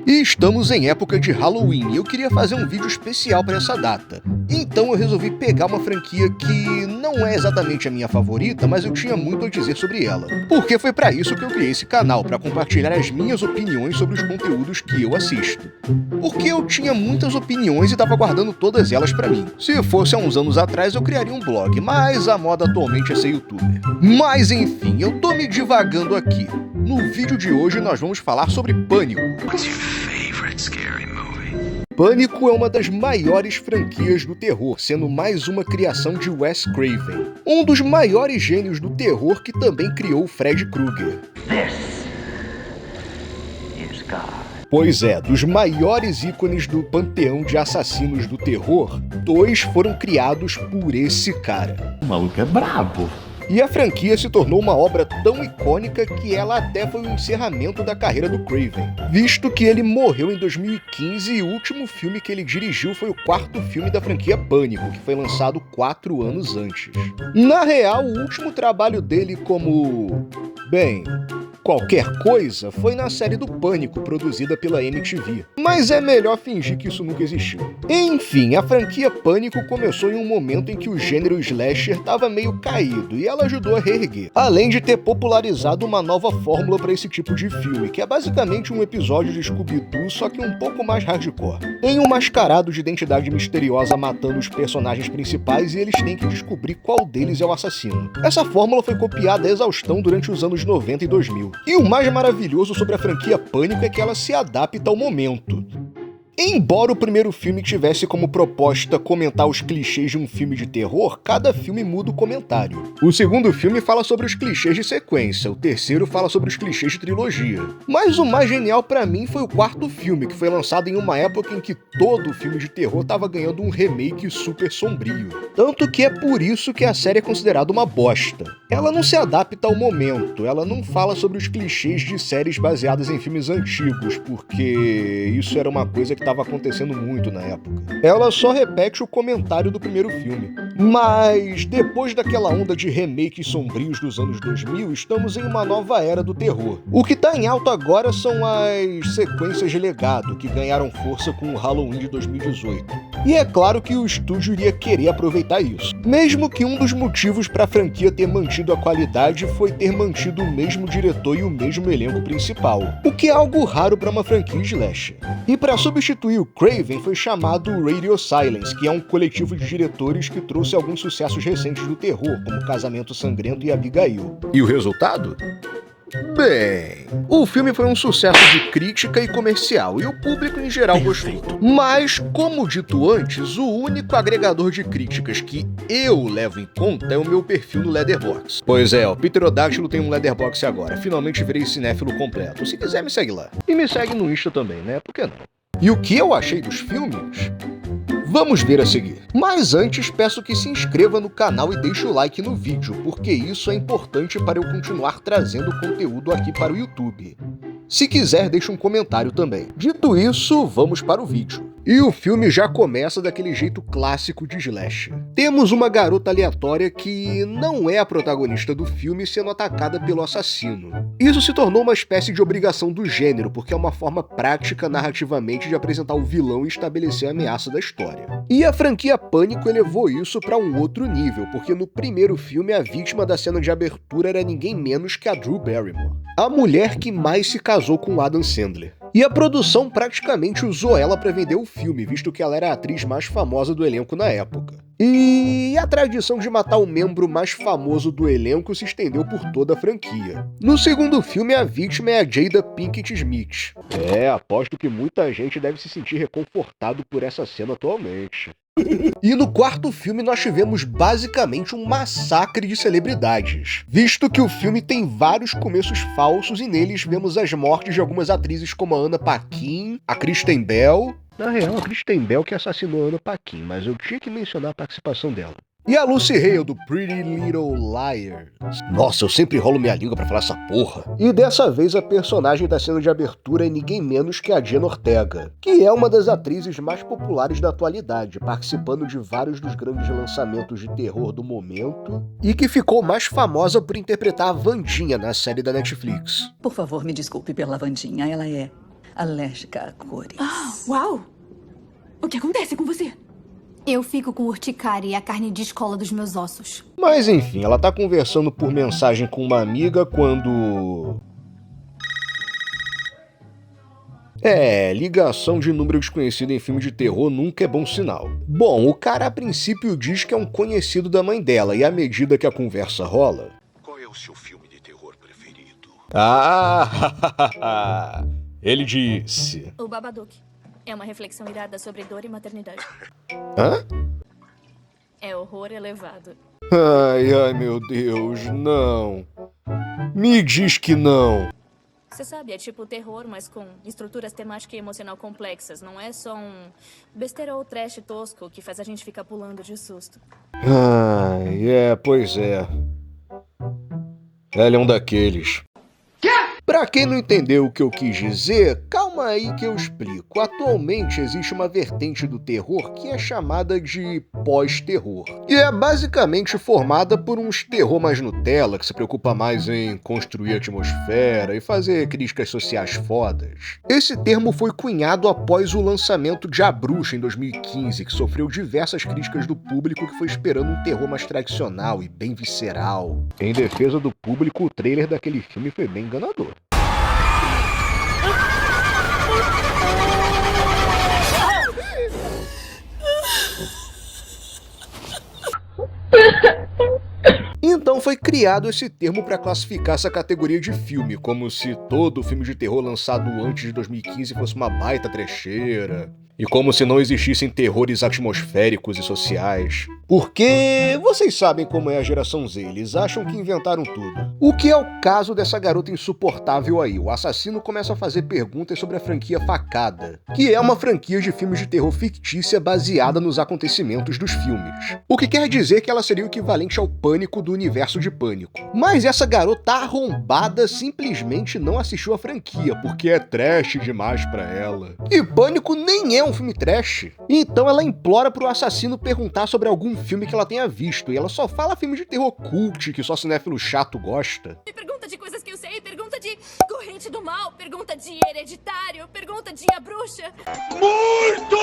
E estamos em época de Halloween e eu queria fazer um vídeo especial para essa data. Então eu resolvi pegar uma franquia que não é exatamente a minha favorita, mas eu tinha muito a dizer sobre ela. Porque foi para isso que eu criei esse canal, para compartilhar as minhas opiniões sobre os conteúdos que eu assisto. Porque eu tinha muitas opiniões e estava guardando todas elas para mim. Se fosse há uns anos atrás eu criaria um blog, mas a moda atualmente é ser youtuber. Mas enfim, eu tô me divagando aqui. No vídeo de hoje nós vamos falar sobre Pânico. Pânico é uma das maiores franquias do terror, sendo mais uma criação de Wes Craven, um dos maiores gênios do terror que também criou Fred Krueger. Pois é, dos maiores ícones do panteão de assassinos do terror, 2 foram criados por esse cara. O maluco é brabo. E a franquia se tornou uma obra tão icônica que ela até foi o encerramento da carreira do Craven, visto que ele morreu em 2015 e o último filme que ele dirigiu foi o 4º filme da franquia Pânico, que foi lançado 4 anos antes. Na real, o último trabalho dele como... bem... qualquer coisa foi na série do Pânico, produzida pela MTV. Mas é melhor fingir que isso nunca existiu. Enfim, a franquia Pânico começou em um momento em que o gênero slasher estava meio caído, e ela ajudou a reerguer. Além de ter popularizado uma nova fórmula para esse tipo de filme, que é basicamente um episódio de Scooby-Doo, só que um pouco mais hardcore. Tem um mascarado de identidade misteriosa matando os personagens principais e eles têm que descobrir qual deles é o assassino. Essa fórmula foi copiada à exaustão durante os anos 90 e 2000. E o mais maravilhoso sobre a franquia Pânico é que ela se adapta ao momento. Embora o primeiro filme tivesse como proposta comentar os clichês de um filme de terror, cada filme muda o comentário. O segundo filme fala sobre os clichês de sequência, o terceiro fala sobre os clichês de trilogia. Mas o mais genial pra mim foi o 4º filme, que foi lançado em uma época em que todo filme de terror tava ganhando um remake super sombrio. Tanto que é por isso que a série é considerada uma bosta. Ela não se adapta ao momento, ela não fala sobre os clichês de séries baseadas em filmes antigos, porque isso era uma coisa que estava acontecendo muito na época. Ela só repete o comentário do primeiro filme. Mas, depois daquela onda de remakes sombrios dos anos 2000, estamos em uma nova era do terror. O que tá em alta agora são as sequências de legado, que ganharam força com o Halloween de 2018. E é claro que o estúdio iria querer aproveitar isso. Mesmo que um dos motivos para a franquia ter mantido a qualidade foi ter mantido o mesmo diretor e o mesmo elenco principal, o que é algo raro para uma franquia slasher. E para substituir o Craven foi chamado Radio Silence, que é um coletivo de diretores que trouxe alguns sucessos recentes do terror, como Casamento Sangrento e Abigail. E o resultado? Bem, o filme foi um sucesso de crítica e comercial, e o público em geral gostou. Mas, como dito antes, o único agregador de críticas que eu levo em conta é o meu perfil no Letterboxd. Pois é, o Pterodátilo tem um Letterboxd agora, finalmente virei cinéfilo completo. Se quiser me segue lá. E me segue no Insta também, né? Por que não? E o que eu achei dos filmes? Vamos ver a seguir. Mas antes, peço que se inscreva no canal e deixe o like no vídeo, porque isso é importante para eu continuar trazendo conteúdo aqui para o YouTube. Se quiser, deixe um comentário também. Dito isso, vamos para o vídeo. E o filme já começa daquele jeito clássico de slasher. Temos uma garota aleatória que não é a protagonista do filme sendo atacada pelo assassino. Isso se tornou uma espécie de obrigação do gênero, porque é uma forma prática narrativamente de apresentar o vilão e estabelecer a ameaça da história. E a franquia Pânico elevou isso para um outro nível, porque no primeiro filme a vítima da cena de abertura era ninguém menos que a Drew Barrymore, a mulher que mais se casou com Adam Sandler. E a produção praticamente usou ela para vender o filme, visto que ela era a atriz mais famosa do elenco na época. E a tradição de matar o membro mais famoso do elenco se estendeu por toda a franquia. No segundo filme, a vítima é a Jada Pinkett Smith. Aposto que muita gente deve se sentir reconfortado por essa cena atualmente. E no 4º filme nós tivemos basicamente um massacre de celebridades, visto que o filme tem vários começos falsos e neles vemos as mortes de algumas atrizes como a Anna Paquin, a Kristen Bell. Na real, a Kristen Bell que assassinou a Anna Paquin, mas eu tinha que mencionar a participação dela. E a Lucy Hale, do Pretty Little Liars. Nossa, eu sempre enrolo minha língua pra falar essa porra. E dessa vez a personagem da cena de abertura é ninguém menos que a Jenna Ortega, que é uma das atrizes mais populares da atualidade, participando de vários dos grandes lançamentos de terror do momento, e que ficou mais famosa por interpretar a Wandinha na série da Netflix. Por favor, me desculpe pela Wandinha, ela é alérgica a cores. Uau! O que acontece com você? Eu fico com urticária e a carne descola dos meus ossos. Mas enfim, ela tá conversando por mensagem com uma amiga quando... ligação de número desconhecido em filme de terror nunca é bom sinal. Bom, o cara a princípio diz que é um conhecido da mãe dela, e à medida que a conversa rola... Qual é o seu filme de terror preferido? Ele disse... O Babadook. É uma reflexão irada sobre dor e maternidade. Hã? É horror elevado. Ai, meu Deus, não. Me diz que não. Você sabe, é tipo terror, mas com estruturas temática e emocional complexas. Não é só um besterol trash tosco que faz a gente ficar pulando de susto. Pois é. Ele é um daqueles. Pra quem não entendeu o que eu quis dizer, calma aí que eu explico. Atualmente existe uma vertente do terror que é chamada de pós-terror. E é basicamente formada por uns terror mais Nutella, que se preocupa mais em construir atmosfera e fazer críticas sociais fodas. Esse termo foi cunhado após o lançamento de A Bruxa em 2015, que sofreu diversas críticas do público que foi esperando um terror mais tradicional e bem visceral. Em defesa do público, o trailer daquele filme foi bem enganador. Então foi criado esse termo para classificar essa categoria de filme, como se todo filme de terror lançado antes de 2015 fosse uma baita trecheira, e como se não existissem terrores atmosféricos e sociais. Porque vocês sabem como é a geração Z, eles acham que inventaram tudo. O que é o caso dessa garota insuportável aí. O assassino começa a fazer perguntas sobre a franquia Facada, que é uma franquia de filmes de terror fictícia baseada nos acontecimentos dos filmes. O que quer dizer que ela seria o equivalente ao Pânico do universo de Pânico. Mas essa garota arrombada simplesmente não assistiu a franquia, porque é trash demais pra ela. E Pânico nem é um filme trash. Então ela implora pro assassino perguntar sobre algum filme que ela tenha visto, e ela só fala filme de terror cult que só cinéfilo chato gosta. Me pergunta de coisas que eu sei, pergunta de Corrente do Mal, pergunta de Hereditário, pergunta de A Bruxa. Muito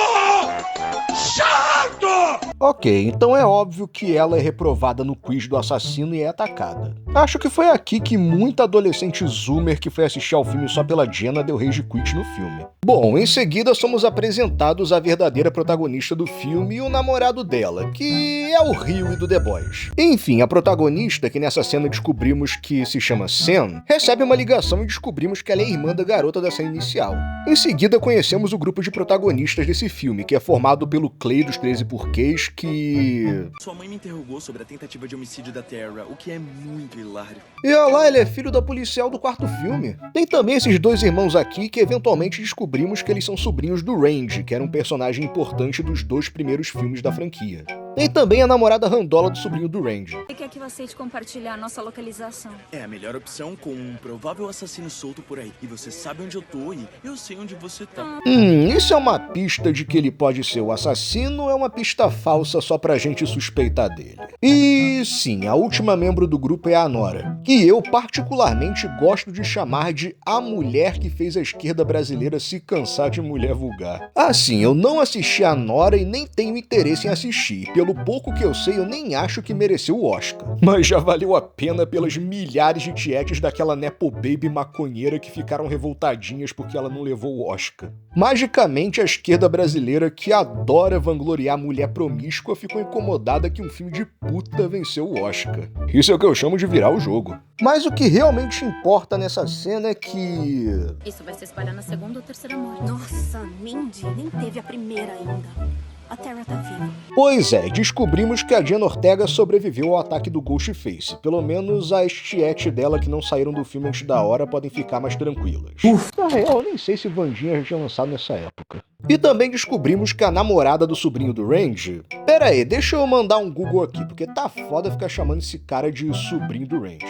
chato! Ok, então é óbvio que ela é reprovada no quiz do assassino e é atacada. Acho que foi aqui que muita adolescente zoomer que foi assistir ao filme só pela Jenna deu rage quit no filme. Bom, em seguida somos apresentados à verdadeira protagonista do filme e o namorado dela, que é o Huey do The Boys. Enfim, a protagonista, que nessa cena descobrimos que se chama Sam, recebe uma ligação e descobrimos que ela é irmã da garota da cena inicial. Em seguida conhecemos o grupo de protagonistas desse filme, que é formado pelo Clay dos 13 Porquês, que... Sua mãe me interrogou sobre a tentativa de homicídio da Terra, o que é muito hilário. E olha lá, ele é filho da policial do quarto filme. Tem também esses dois irmãos aqui que eventualmente descobrimos que eles são sobrinhos do Randy, que era um personagem importante dos 2 primeiros filmes da franquia. Tem também a namorada randola do sobrinho do Randy. Ele quer que eu aceite compartilhar nossa localização. É a melhor opção com um provável assassino solto por aí. E você sabe onde eu tô e eu sei onde você tá. Isso é uma pista de que ele pode ser o assassino ou é uma pista falsa só pra gente suspeitar dele? E sim, a última membro do grupo é a Nora, que eu particularmente gosto de chamar de a mulher que fez a esquerda brasileira se cansar de mulher vulgar. Assim, eu não assisti a Nora e nem tenho interesse em assistir. Pelo pouco que eu sei, eu nem acho que mereceu o Oscar. Mas já valeu a pena pelas milhares de tietes daquela Nepo Baby maconheira que ficaram revoltadinhas porque ela não levou o Oscar. Magicamente, a esquerda brasileira, que adora vangloriar mulher promíscua, ficou incomodada que um filme de puta venceu o Oscar. Isso é o que eu chamo de virar o jogo. Mas o que realmente importa nessa cena é que... Isso vai se espalhar na segunda ou terceira morte. Nossa, Mindy, nem teve a primeira ainda. A Terra tá viva. Pois é, descobrimos que a Jenna Ortega sobreviveu ao ataque do Ghostface. Pelo menos as tietes dela que não saíram do filme antes da hora podem ficar mais tranquilas. Na real, eu nem sei se Vandinha já tinha lançado nessa época. E também descobrimos que a namorada do sobrinho do Randy... Pera aí, deixa eu mandar um Google aqui, porque tá foda ficar chamando esse cara de sobrinho do Randy.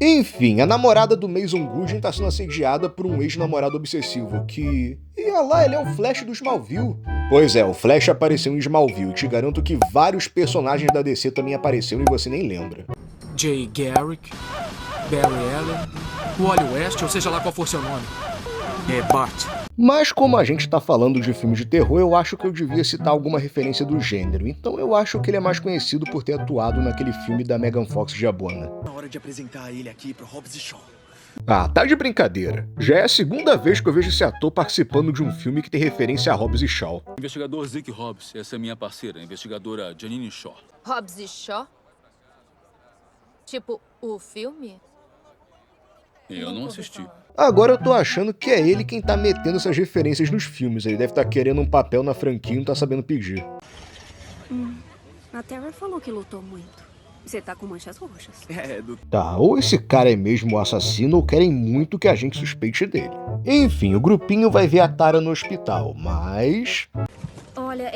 Enfim, a namorada do Mason Gooding tá sendo assediada por um ex-namorado obsessivo que... E olha lá, ele é o Flash do Smallville. Pois é, o Flash apareceu em Smallville e te garanto que vários personagens da DC também apareceram e você nem lembra. Jay Garrick, Barry Allen, Wally West, ou seja lá qual for seu nome. É Bart. Mas como a gente tá falando de filmes de terror, eu acho que eu devia citar alguma referência do gênero. Então eu acho que ele é mais conhecido por ter atuado naquele filme da Megan Fox Diabona. Na hora de apresentar ele aqui pro Hobbs e Shaw. Ah, tá de brincadeira. Já é a segunda vez que eu vejo esse ator participando de um filme que tem referência a Hobbs e Shaw. Investigador Zeke Hobbs, essa é minha parceira, a investigadora Janine Shaw. Hobbs e Shaw? Tipo, o filme? Eu não assisti. Agora eu tô achando que é ele quem tá metendo essas referências nos filmes. Ele deve estar querendo um papel na franquia e não tá sabendo pedir. A Tara falou que lutou muito. Você tá com manchas roxas. Tá, ou esse cara é mesmo o assassino ou querem muito que a gente suspeite dele. Enfim, o grupinho vai ver a Tara no hospital, mas... Olha,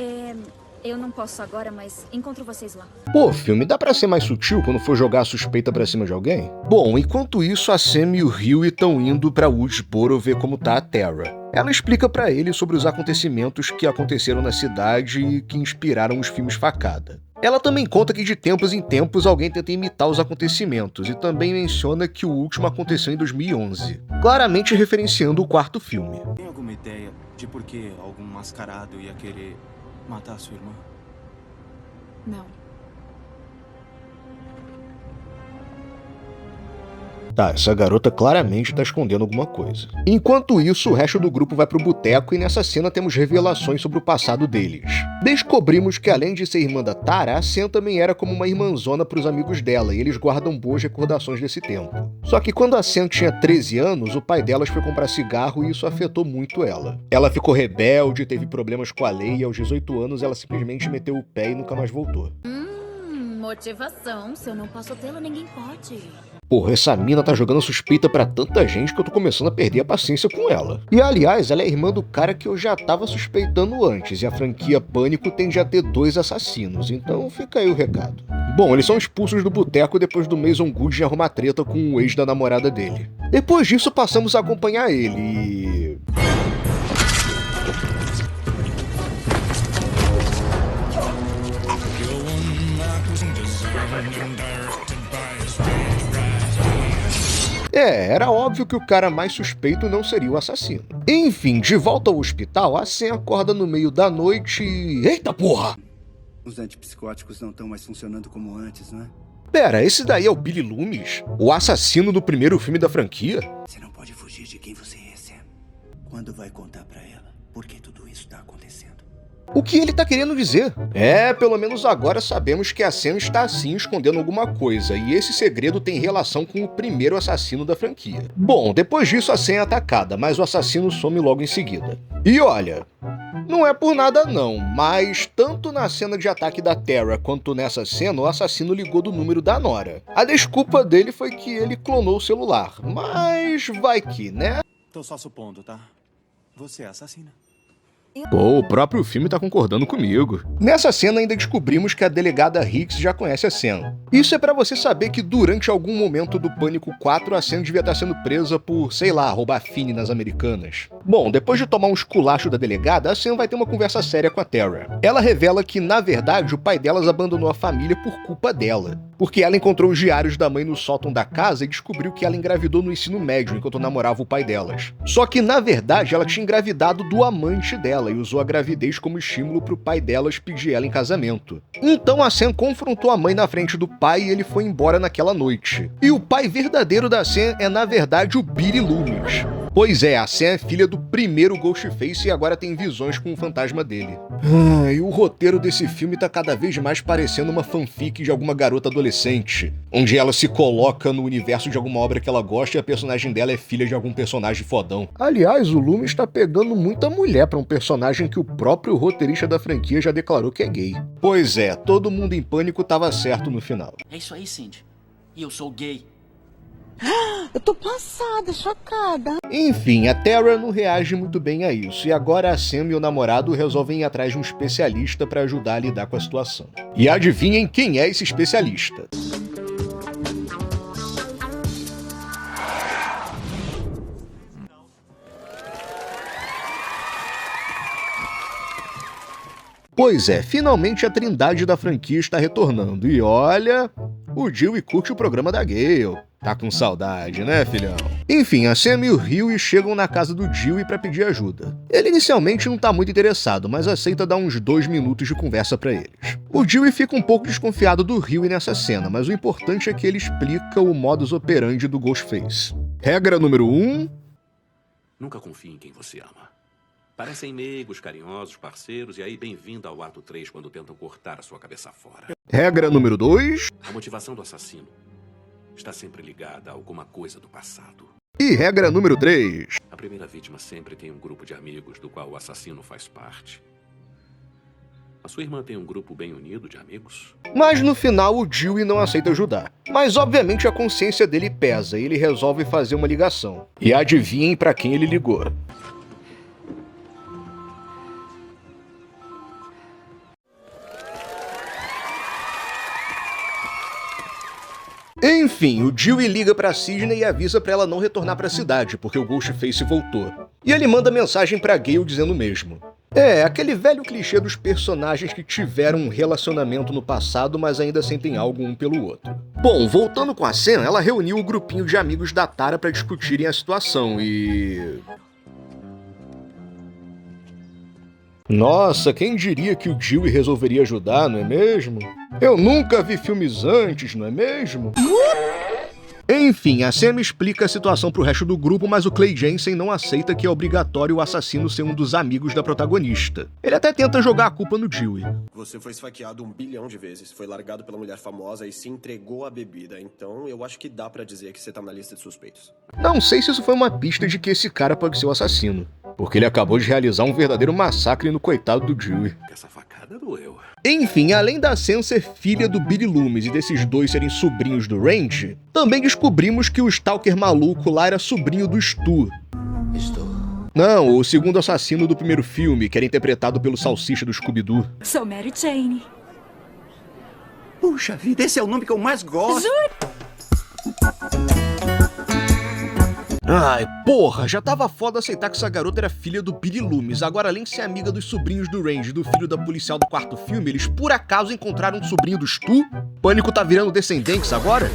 eu não posso agora, mas encontro vocês lá. Pô, filme, dá pra ser mais sutil quando for jogar a suspeita pra cima de alguém? Bom, enquanto isso, a Sam e o Huey estão indo pra Woodsboro ver como tá a Tara. Ela explica pra ele sobre os acontecimentos que aconteceram na cidade e que inspiraram os filmes Facada. Ela também conta que de tempos em tempos alguém tenta imitar os acontecimentos e também menciona que o último aconteceu em 2011, claramente referenciando o quarto filme. Tem alguma ideia de por que algum mascarado ia querer matar sua irmã? Não. Tá, essa garota claramente tá escondendo alguma coisa. Enquanto isso, o resto do grupo vai pro boteco e nessa cena temos revelações sobre o passado deles. Descobrimos que além de ser irmã da Tara, a Sam também era como uma irmãzona pros amigos dela e eles guardam boas recordações desse tempo. Só que quando a Sam tinha 13 anos, o pai delas foi comprar cigarro e isso afetou muito ela. Ela ficou rebelde, teve problemas com a lei e aos 18 anos ela simplesmente meteu o pé e nunca mais voltou. Motivação. Se eu não posso tê-la, ninguém pode. Porra, essa mina tá jogando suspeita pra tanta gente que eu tô começando a perder a paciência com ela. E aliás, ela é irmã do cara que eu já tava suspeitando antes, e a franquia Pânico tende a ter 2 assassinos, então fica aí o recado. Bom, eles são expulsos do boteco depois do Mason Gooding arrumar treta com o ex da namorada dele. Depois disso, passamos a acompanhar ele e... era óbvio que o cara mais suspeito não seria o assassino. Enfim, de volta ao hospital, a Sam acorda no meio da noite e... Eita porra! Os antipsicóticos não estão mais funcionando como antes, não é? Pera, esse daí é o Billy Loomis? O assassino do primeiro filme da franquia? Você não pode fugir de quem você é, Sam. Quando vai contar pra ela por que tudo isso tá acontecendo? O que ele tá querendo dizer? Pelo menos agora sabemos que a Sam está assim escondendo alguma coisa, e esse segredo tem relação com o primeiro assassino da franquia. Bom, depois disso a Sam é atacada, mas o assassino some logo em seguida. E olha, não é por nada não, mas tanto na cena de ataque da Tara quanto nessa cena, o assassino ligou do número da Nora. A desculpa dele foi que ele clonou o celular, mas vai que, né? Tô só supondo, tá? Você é assassina. Pô, o próprio filme tá concordando comigo. Nessa cena ainda descobrimos que a delegada Hicks já conhece a Sam. Isso é pra você saber que durante algum momento do Pânico 4 a Sam devia estar sendo presa por, sei lá, roubar Fini nas Americanas. Bom, depois de tomar um esculacho da delegada, a Sam vai ter uma conversa séria com a Tara. Ela revela que, na verdade, o pai delas abandonou a família por culpa dela. Porque ela encontrou os diários da mãe no sótão da casa e descobriu que ela engravidou no ensino médio enquanto namorava o pai delas. Só que, na verdade, ela tinha engravidado do amante dela e usou a gravidez como estímulo pro pai delas pedir ela em casamento. Então a Sam confrontou a mãe na frente do pai e ele foi embora naquela noite. E o pai verdadeiro da Sam é, na verdade, o Billy Loomis. Pois é, a Sam é filha do primeiro Ghostface e agora tem visões com o fantasma dele. E o roteiro desse filme tá cada vez mais parecendo uma fanfic de alguma garota adolescente, onde ela se coloca no universo de alguma obra que ela gosta e a personagem dela é filha de algum personagem fodão. Aliás, o Loomis tá pegando muita mulher pra um personagem que o próprio roteirista da franquia já declarou que é gay. Pois é, todo mundo em pânico tava certo no final. É isso aí, Cindy. E eu sou gay. Eu tô passada, chocada. Enfim, a Tara não reage muito bem a isso, e agora a Sam e o namorado resolvem ir atrás de um especialista para ajudar a lidar com a situação. E adivinhem quem é esse especialista? Pois é, finalmente a trindade da franquia está retornando, e olha... O Dewey curte o programa da Gale. Tá com saudade, né, filhão? Enfim, a Sam e o Huey chegam na casa do Dewey pra pedir ajuda. Ele inicialmente não tá muito interessado, mas aceita dar uns 2 minutos de conversa pra eles. O Dewey fica um pouco desconfiado do Huey nessa cena, mas o importante é que ele explica o modus operandi do Ghostface. Regra número 1... Nunca confie em quem você ama. Parecem meigos, carinhosos, parceiros, e aí bem-vindo ao ato 3 quando tentam cortar a sua cabeça fora. Regra número 2... A motivação do assassino está sempre ligada a alguma coisa do passado. E regra número 3... A primeira vítima sempre tem um grupo de amigos do qual o assassino faz parte. A sua irmã tem um grupo bem unido de amigos? Mas no final o Dewey não aceita ajudar. Mas obviamente a consciência dele pesa e ele resolve fazer uma ligação. E adivinhem pra quem ele ligou. Enfim, o Dewey liga pra Sidney e avisa pra ela não retornar pra cidade, porque o Ghostface voltou. E ele manda mensagem pra Gale dizendo o mesmo. É, aquele velho clichê dos personagens que tiveram um relacionamento no passado, mas ainda sentem algo um pelo outro. Bom, voltando com a cena, ela reuniu o grupinho de amigos da Tara pra discutirem a situação e... Nossa, quem diria que o Dewey resolveria ajudar, não é mesmo? Eu nunca vi filmes antes, não é mesmo? Enfim, a Sam explica a situação pro resto do grupo, mas o Clay Jensen não aceita que é obrigatório o assassino ser um dos amigos da protagonista. Ele até tenta jogar a culpa no Dewey. Você foi esfaqueado 1 bilhão de vezes, foi largado pela mulher famosa e se entregou à bebida, então eu acho que dá pra dizer que você tá na lista de suspeitos. Não sei se isso foi uma pista de que esse cara pode ser o assassino, porque ele acabou de realizar um verdadeiro massacre no coitado do Dewey. Essa facada doeu. Enfim, além da Sam ser filha do Billy Loomis e desses dois serem sobrinhos do Randy, também descobrimos que o Stalker maluco lá era sobrinho do Stu. Não, o segundo assassino do primeiro filme, que era interpretado pelo Salsicha do Scooby-Doo. Sou Mary Jane. Puxa vida, esse é o nome que eu mais gosto. Ai, porra, já tava foda aceitar que essa garota era filha do Billy Loomis. Agora, além de ser amiga dos sobrinhos do Randy e do filho da policial do quarto filme, eles por acaso encontraram um sobrinho do Stu? Pânico tá virando Descendentes agora?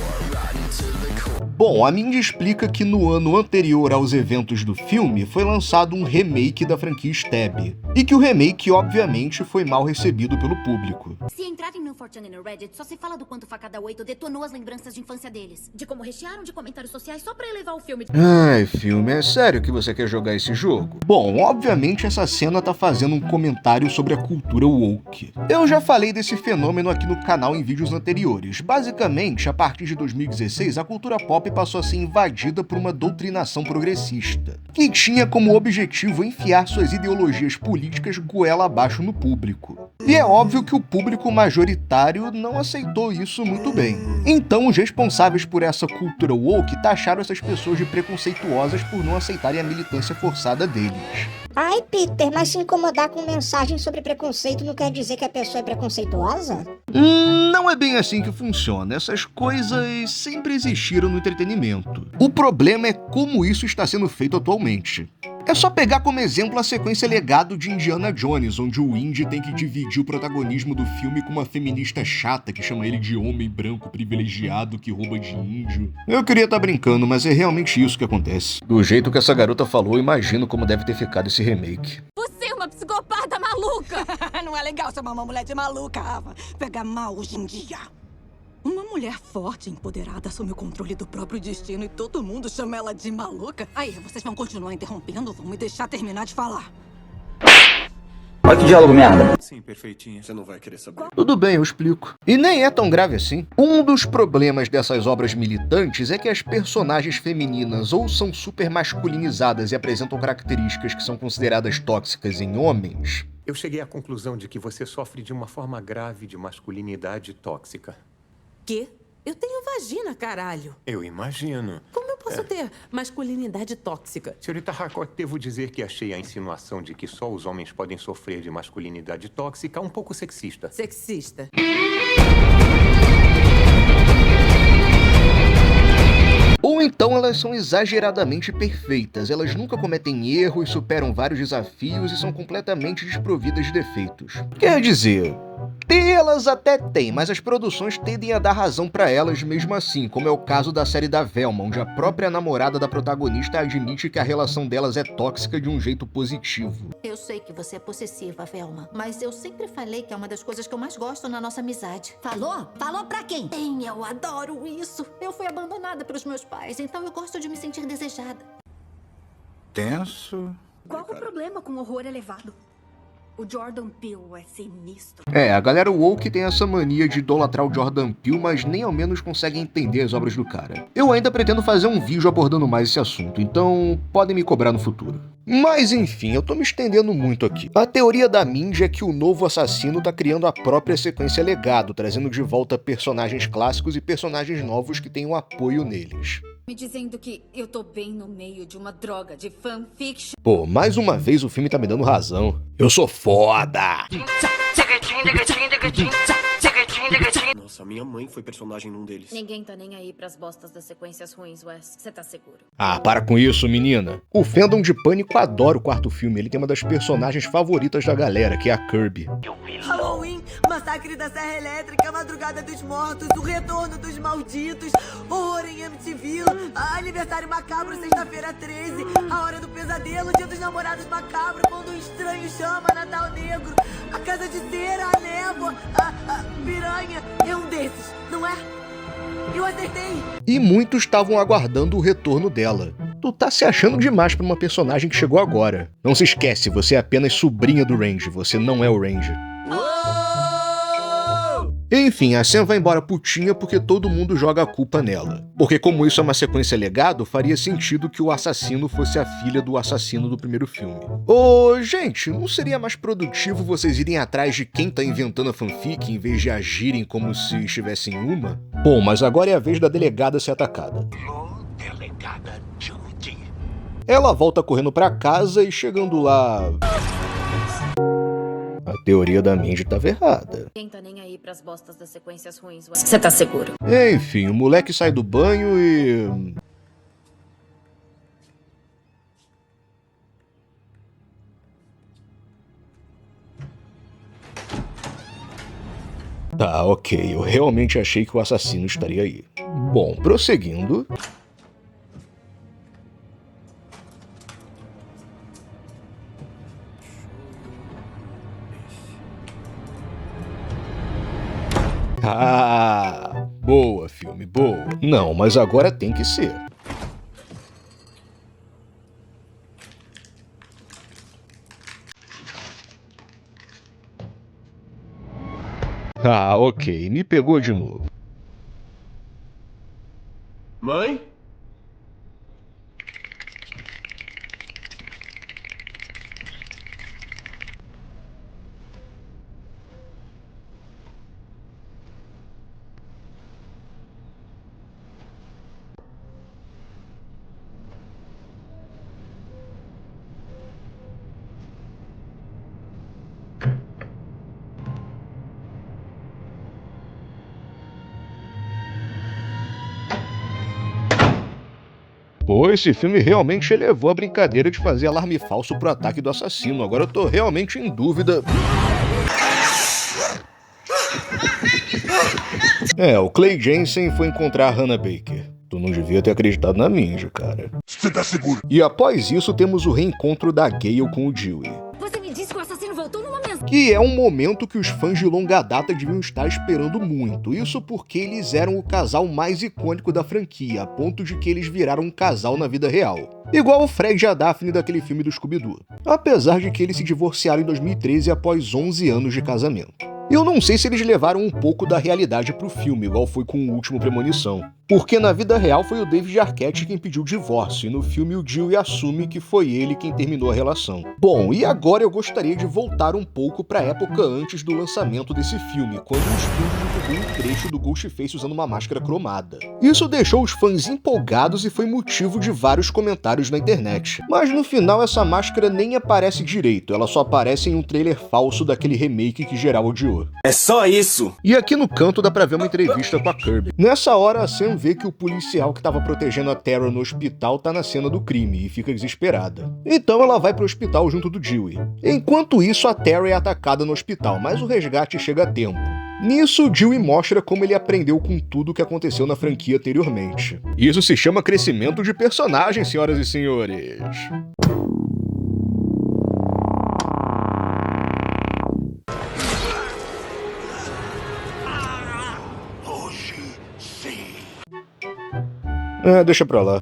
Bom, a Mindy explica que no ano anterior aos eventos do filme foi lançado um remake da franquia Stab. E que o remake, obviamente, foi mal recebido pelo público. Se entrarem no 4chan e no Reddit, só se fala do quanto Facada 8 detonou as lembranças de infância deles. De como rechearam de comentários sociais só pra elevar o filme. Ai, filme, é sério que você quer jogar esse jogo? Bom, obviamente essa cena tá fazendo um comentário sobre a cultura woke. Eu já falei desse fenômeno aqui no canal em vídeos anteriores. Basicamente, a partir de 2016, a cultura pop passou a ser invadida por uma doutrinação progressista, que tinha como objetivo enfiar suas ideologias políticas goela abaixo no público. E é óbvio que o público majoritário não aceitou isso muito bem. Então os responsáveis por essa cultura woke taxaram essas pessoas de preconceituosas por não aceitarem a militância forçada deles. Ai, Peter, mas se incomodar com mensagens sobre preconceito não quer dizer que a pessoa é preconceituosa? Não é bem assim que funciona. Essas coisas sempre existiram no entretenimento. O problema é como isso está sendo feito atualmente. É só pegar como exemplo a sequência Legado de Indiana Jones, onde o Indy tem que dividir o protagonismo do filme com uma feminista chata que chama ele de homem branco privilegiado que rouba de índio. Eu queria estar brincando, mas é realmente isso que acontece. Do jeito que essa garota falou, imagino como deve ter ficado esse remake. Você é uma psicopata maluca! Não é legal chamar uma mulher de maluca, Ava. Pega mal hoje em dia. Uma mulher forte e empoderada assume o controle do próprio destino e todo mundo chama ela de maluca. Aí, vocês vão continuar interrompendo? Vão me deixar terminar de falar. Olha que diálogo merda. Sim, perfeitinho. Você não vai querer saber. Tudo bem, eu explico. E nem é tão grave assim. Um dos problemas dessas obras militantes é que as personagens femininas ou são super masculinizadas e apresentam características que são consideradas tóxicas em homens. Eu cheguei à conclusão de que você sofre de uma forma grave de masculinidade tóxica. Quê? Eu tenho vagina, caralho. Eu imagino. Como eu posso ter masculinidade tóxica? Senhorita Harcourt, devo dizer que achei a insinuação de que só os homens podem sofrer de masculinidade tóxica um pouco sexista. Sexista. Ou então elas são exageradamente perfeitas, elas nunca cometem erros, superam vários desafios e são completamente desprovidas de defeitos. Quer dizer, Elas até têm, mas as produções tendem a dar razão pra elas mesmo assim, como é o caso da série da Velma, onde a própria namorada da protagonista admite que a relação delas é tóxica de um jeito positivo. Eu sei que você é possessiva, Velma, mas eu sempre falei que é uma das coisas que eu mais gosto na nossa amizade. Falou? Falou pra quem? Bem, eu adoro isso. Eu fui abandonada pelos meus pais, então eu gosto de me sentir desejada. Tenso. Qual o problema com horror elevado? O Jordan Peele é sinistro. A galera woke tem essa mania de idolatrar o Jordan Peele, mas nem ao menos consegue entender as obras do cara. Eu ainda pretendo fazer um vídeo abordando mais esse assunto, então podem me cobrar no futuro. Mas enfim, eu tô me estendendo muito aqui. A teoria da Mindy é que o novo assassino tá criando a própria sequência Legado, trazendo de volta personagens clássicos e personagens novos que têm o apoio neles. Me dizendo que eu tô bem no meio de uma droga de fanfiction. Pô, mais uma vez o filme tá me dando razão. Eu sou foda! Nossa, minha mãe foi personagem num deles. Ninguém tá nem aí pras bostas das sequências ruins, Wes. Você tá seguro? Ah, para com isso, menina. O fandom de Pânico adora o quarto filme. Ele tem uma das personagens favoritas da galera, que é a Kirby. Halloween, Massacre da Serra Elétrica, Madrugada dos Mortos, O Retorno dos Malditos, Horror em Amityville, Aniversário Macabro, Sexta-feira 13, A Hora do Pesadelo, Dia dos Namorados Macabro, Quando um Estranho Chama, Natal Negro, A Casa de Cera, A Névoa, a Piranha. É um desses, não é? Eu acertei! E muitos estavam aguardando o retorno dela. Tu tá se achando demais pra uma personagem que chegou agora. Não se esquece, você é apenas sobrinha do Range, você não é o Range. Enfim, a Sam vai embora putinha porque todo mundo joga a culpa nela. Porque como isso é uma sequência Legado, faria sentido que o assassino fosse a filha do assassino do primeiro filme. Ô, gente, não seria mais produtivo vocês irem atrás de quem tá inventando a fanfic em vez de agirem como se estivessem uma? Bom, mas agora é a vez da delegada ser atacada. Delegada Judy. Ela volta correndo pra casa e chegando lá... A teoria da Mindy tava errada. Ninguém tá nem aí pras bostas das sequências ruins, Wes. Você tá seguro? Enfim, o moleque sai do banho e... Tá, ok, eu realmente achei que o assassino estaria aí. Bom, prosseguindo... Ah, boa, filme, boa. Não, mas agora tem que ser. Ah, ok, me pegou de novo. Mãe? Pô, esse filme realmente elevou a brincadeira de fazer alarme falso pro ataque do assassino. Agora eu tô realmente em dúvida. O Clay Jensen foi encontrar a Hannah Baker. Tu não devia ter acreditado na Mindy, cara. Você tá seguro? E após isso, temos o reencontro da Gale com o Dewey. Você me disse que o assassino voltou numa mensagem. Que é um momento que os fãs de longa data deviam estar esperando muito. Isso porque eles eram o casal mais icônico da franquia, a ponto de que eles viraram um casal na vida real. Igual o Fred e a Daphne daquele filme do Scooby-Doo. Apesar de que eles se divorciaram em 2013 após 11 anos de casamento. Eu não sei se eles levaram um pouco da realidade pro filme, igual foi com o último Premonição. Porque na vida real foi o David Arquette quem pediu o divórcio, e no filme o Dewey assume que foi ele quem terminou a relação. Bom, e agora eu gostaria de voltar um pouco pra época antes do lançamento desse filme, quando os estúdios foi um trecho do Ghostface usando uma máscara cromada. Isso deixou os fãs empolgados e foi motivo de vários comentários na internet. Mas no final essa máscara nem aparece direito, ela só aparece em um trailer falso daquele remake que geral odiou. É só isso! E aqui no canto dá pra ver uma entrevista com a Kirby. Nessa hora a Sam vê que o policial que tava protegendo a Tara no hospital tá na cena do crime e fica desesperada. Então ela vai pro hospital junto do Dewey. Enquanto isso, a Tara é atacada no hospital, mas o resgate chega a tempo. Nisso, o Dewey mostra como ele aprendeu com tudo o que aconteceu na franquia anteriormente. Isso se chama crescimento de personagem, senhoras e senhores. Deixa pra lá.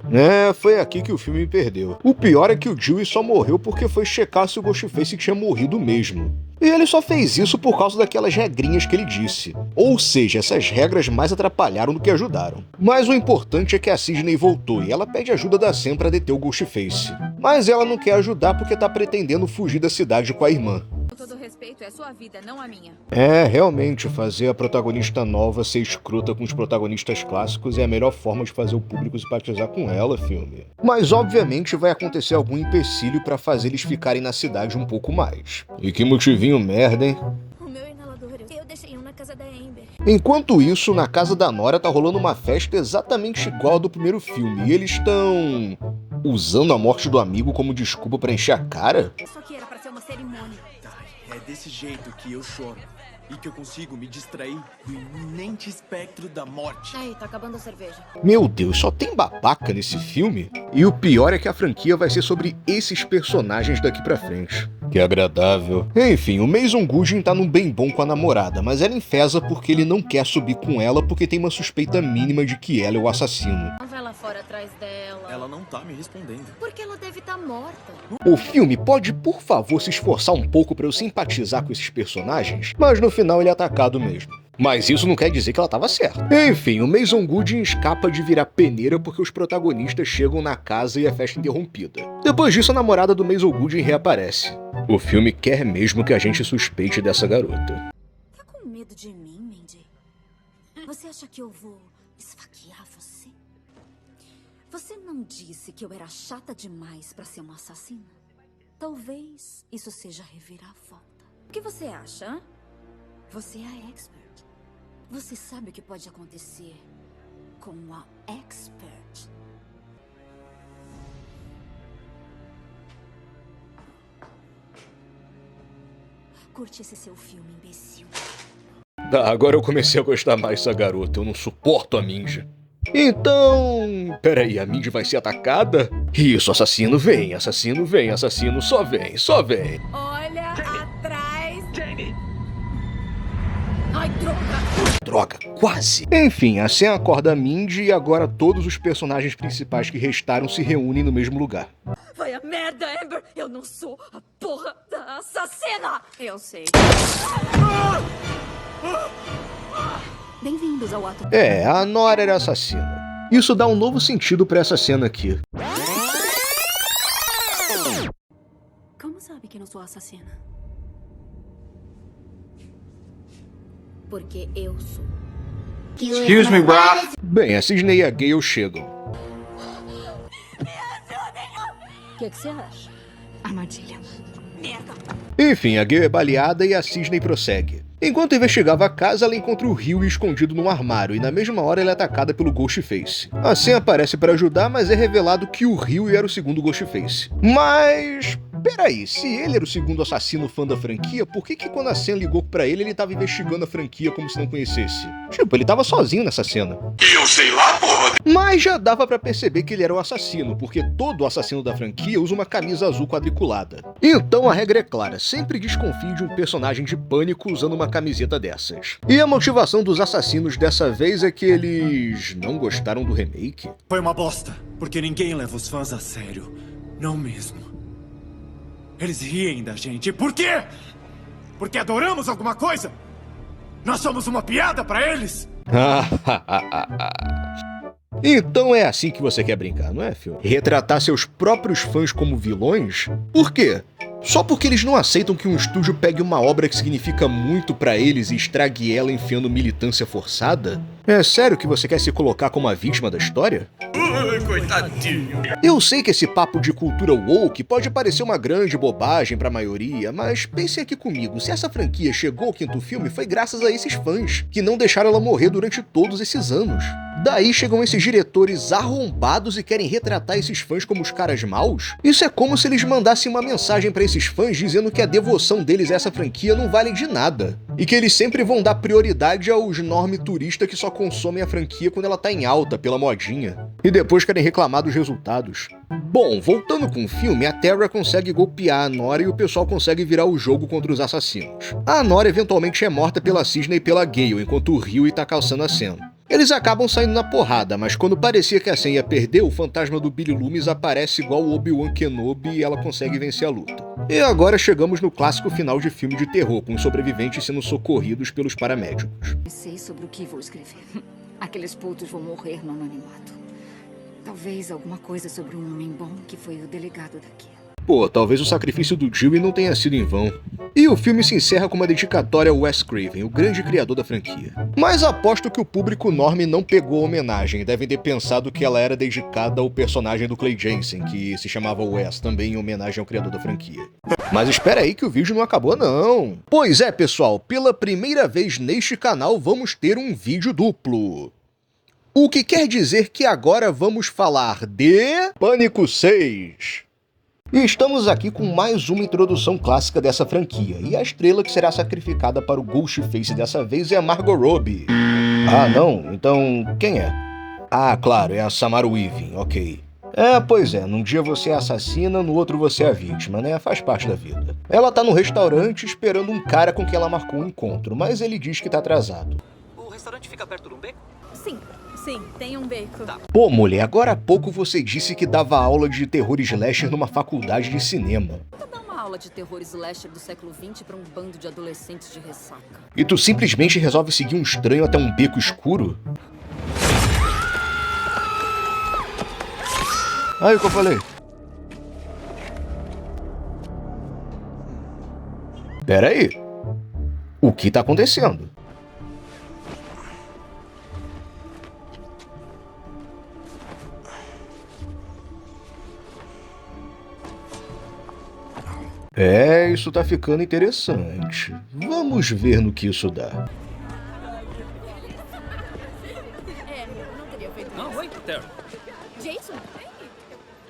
Foi aqui que o filme me perdeu. O pior é que o Dewey só morreu porque foi checar se o Ghostface tinha morrido mesmo. E ele só fez isso por causa daquelas regrinhas que ele disse. Ou seja, essas regras mais atrapalharam do que ajudaram. Mas o importante é que a Sidney voltou e ela pede ajuda da Sam pra deter o Ghostface. Mas ela não quer ajudar porque tá pretendendo fugir da cidade com a irmã. Com todo respeito, é sua vida, não a minha. Realmente, fazer a protagonista nova ser escrota com os protagonistas clássicos é a melhor forma de fazer o público simpatizar com ela, filme. Mas obviamente vai acontecer algum empecilho pra fazer eles ficarem na cidade um pouco mais. E que motivinho merda, hein? O meu inalador, eu deixei um na casa da Amber. Enquanto isso, na casa da Nora tá rolando uma festa exatamente igual a do primeiro filme. E eles estão usando a morte do amigo como desculpa pra encher a cara? Isso aqui era pra ser uma cerimônia. É desse jeito que eu choro. E que eu consigo me distrair do iminente espectro da morte. Aí, tá acabando a cerveja. Meu Deus, só tem babaca nesse filme? E o pior é que a franquia vai ser sobre esses personagens daqui pra frente. Que agradável. Enfim, o Mason Gooding tá num bem bom com a namorada, mas ela enfesa porque ele não quer subir com ela porque tem uma suspeita mínima de que ela é o assassino. Vai lá fora atrás dela. Ela não tá me respondendo. Porque ela deve estar morta. O filme pode, por favor, se esforçar um pouco pra eu simpatizar com esses personagens, mas no final ele é atacado mesmo. Mas isso não quer dizer que ela tava certa. Enfim, o Mason Gooding escapa de virar peneira porque os protagonistas chegam na casa e a festa é interrompida. Depois disso, a namorada do Mason Gooding reaparece. O filme quer mesmo que a gente suspeite dessa garota. Tá com medo de mim, Mindy? Você acha que eu vou esfaquear você? Você não disse que eu era chata demais pra ser uma assassina? Talvez isso seja reviravolta. O que você acha, hein? Você é a expert. Você sabe o que pode acontecer com a expert. Curte esse seu filme, imbecil. Tá, agora eu comecei a gostar mais dessa garota. Eu não suporto a Mindy. Então... Peraí, a Mindy vai ser atacada? Isso, assassino vem, assassino só vem, só vem. Olha atrás. Jamie. Ai, droga. Droga, quase. Enfim, a Sam acorda a Mindy e agora todos os personagens principais que restaram se reúnem no mesmo lugar. Vai a merda, Amber. Eu não sou a porra da assassina. Eu sei. Bem-vindos ao ato. A Nora era assassina. Isso dá um novo sentido pra essa cena aqui. Como sabe que não sou assassina? Porque eu sou. Excuse me, bro. Bem, a Sidney e a Gale chegam. O que você acha? Armadilha. Merda. Enfim, a Gale é baleada e a Sidney prossegue. Enquanto investigava a casa, ela encontra o Rio escondido num armário e na mesma hora ela é atacada pelo Ghostface. A Sam aparece para ajudar, mas é revelado que o Rio era o segundo Ghostface. Mas... peraí, se ele era o segundo assassino fã da franquia, por que quando a Sam ligou pra ele tava investigando a franquia como se não conhecesse? Tipo, ele tava sozinho nessa cena. Eu sei lá, porra! Mas já dava pra perceber que ele era o assassino, porque todo assassino da franquia usa uma camisa azul quadriculada. Então a regra é clara, sempre desconfie de um personagem de Pânico usando uma camiseta dessas. E a motivação dos assassinos dessa vez é que eles não gostaram do remake? Foi uma bosta, porque ninguém leva os fãs a sério. Não mesmo. Eles riem da gente. Por quê? Porque adoramos alguma coisa? Nós somos uma piada pra eles? Então é assim que você quer brincar, não é, filho? Retratar seus próprios fãs como vilões? Por quê? Só porque eles não aceitam que um estúdio pegue uma obra que significa muito pra eles e estrague ela enfiando militância forçada? É sério que você quer se colocar como a vítima da história? Coitadinho. Eu sei que esse papo de cultura woke pode parecer uma grande bobagem pra maioria, mas pensem aqui comigo, se essa franquia chegou ao 5º filme foi graças a esses fãs, que não deixaram ela morrer durante todos esses anos. Daí chegam esses diretores arrombados e querem retratar esses fãs como os caras maus? Isso é como se eles mandassem uma mensagem pra esses fãs dizendo que a devoção deles a essa franquia não vale de nada. E que eles sempre vão dar prioridade aos norme turistas que só consomem a franquia quando ela tá em alta, pela modinha. E depois querem reclamar dos resultados. Bom, voltando com o filme, a Tara consegue golpear a Nora e o pessoal consegue virar o jogo contra os assassinos. A Nora eventualmente é morta pela Cisne e pela Gale, enquanto o Huey tá calçando a Sam. Eles acabam saindo na porrada, mas quando parecia que a Sam ia perder, o fantasma do Billy Loomis aparece igual o Obi-Wan Kenobi e ela consegue vencer a luta. E agora chegamos no clássico final de filme de terror, com os sobreviventes sendo socorridos pelos paramédicos. Sei sobre o que vou escrever. Aqueles putos vão morrer no anonimato. Talvez alguma coisa sobre um homem bom que foi o delegado daqui. Pô, talvez o sacrifício do Dewey não tenha sido em vão. E o filme se encerra com uma dedicatória ao Wes Craven, o grande criador da franquia. Mas aposto que o público norme não pegou a homenagem e devem ter pensado que ela era dedicada ao personagem do Clay Jensen, que se chamava Wes, também em homenagem ao criador da franquia. Mas espera aí que o vídeo não acabou não. Pois é, pessoal, pela primeira vez neste canal vamos ter um vídeo duplo. O que quer dizer que agora vamos falar de Pânico 6. E estamos aqui com mais uma introdução clássica dessa franquia, e a estrela que será sacrificada para o Ghostface dessa vez é a Margot Robbie. Ah, não? Então, quem é? Ah, claro, é a Samara Weaving, ok. Pois é, num dia você é assassina, no outro você é a vítima, né? Faz parte da vida. Ela tá no restaurante esperando um cara com quem ela marcou um encontro, mas ele diz que tá atrasado. O restaurante fica perto de um beco? Sim, tem um beco. Tá. Pô, mulher, agora há pouco você disse que dava aula de terror slasher numa faculdade de cinema. Vou dar uma aula de terror slasher do século XX pra um bando de adolescentes de ressaca. E tu simplesmente resolve seguir um estranho até um beco escuro? Aí o que eu falei? Pera aí. O que tá acontecendo? Isso tá ficando interessante. Vamos ver no que isso dá. Não teria feito Não, oi, Terry. Jason,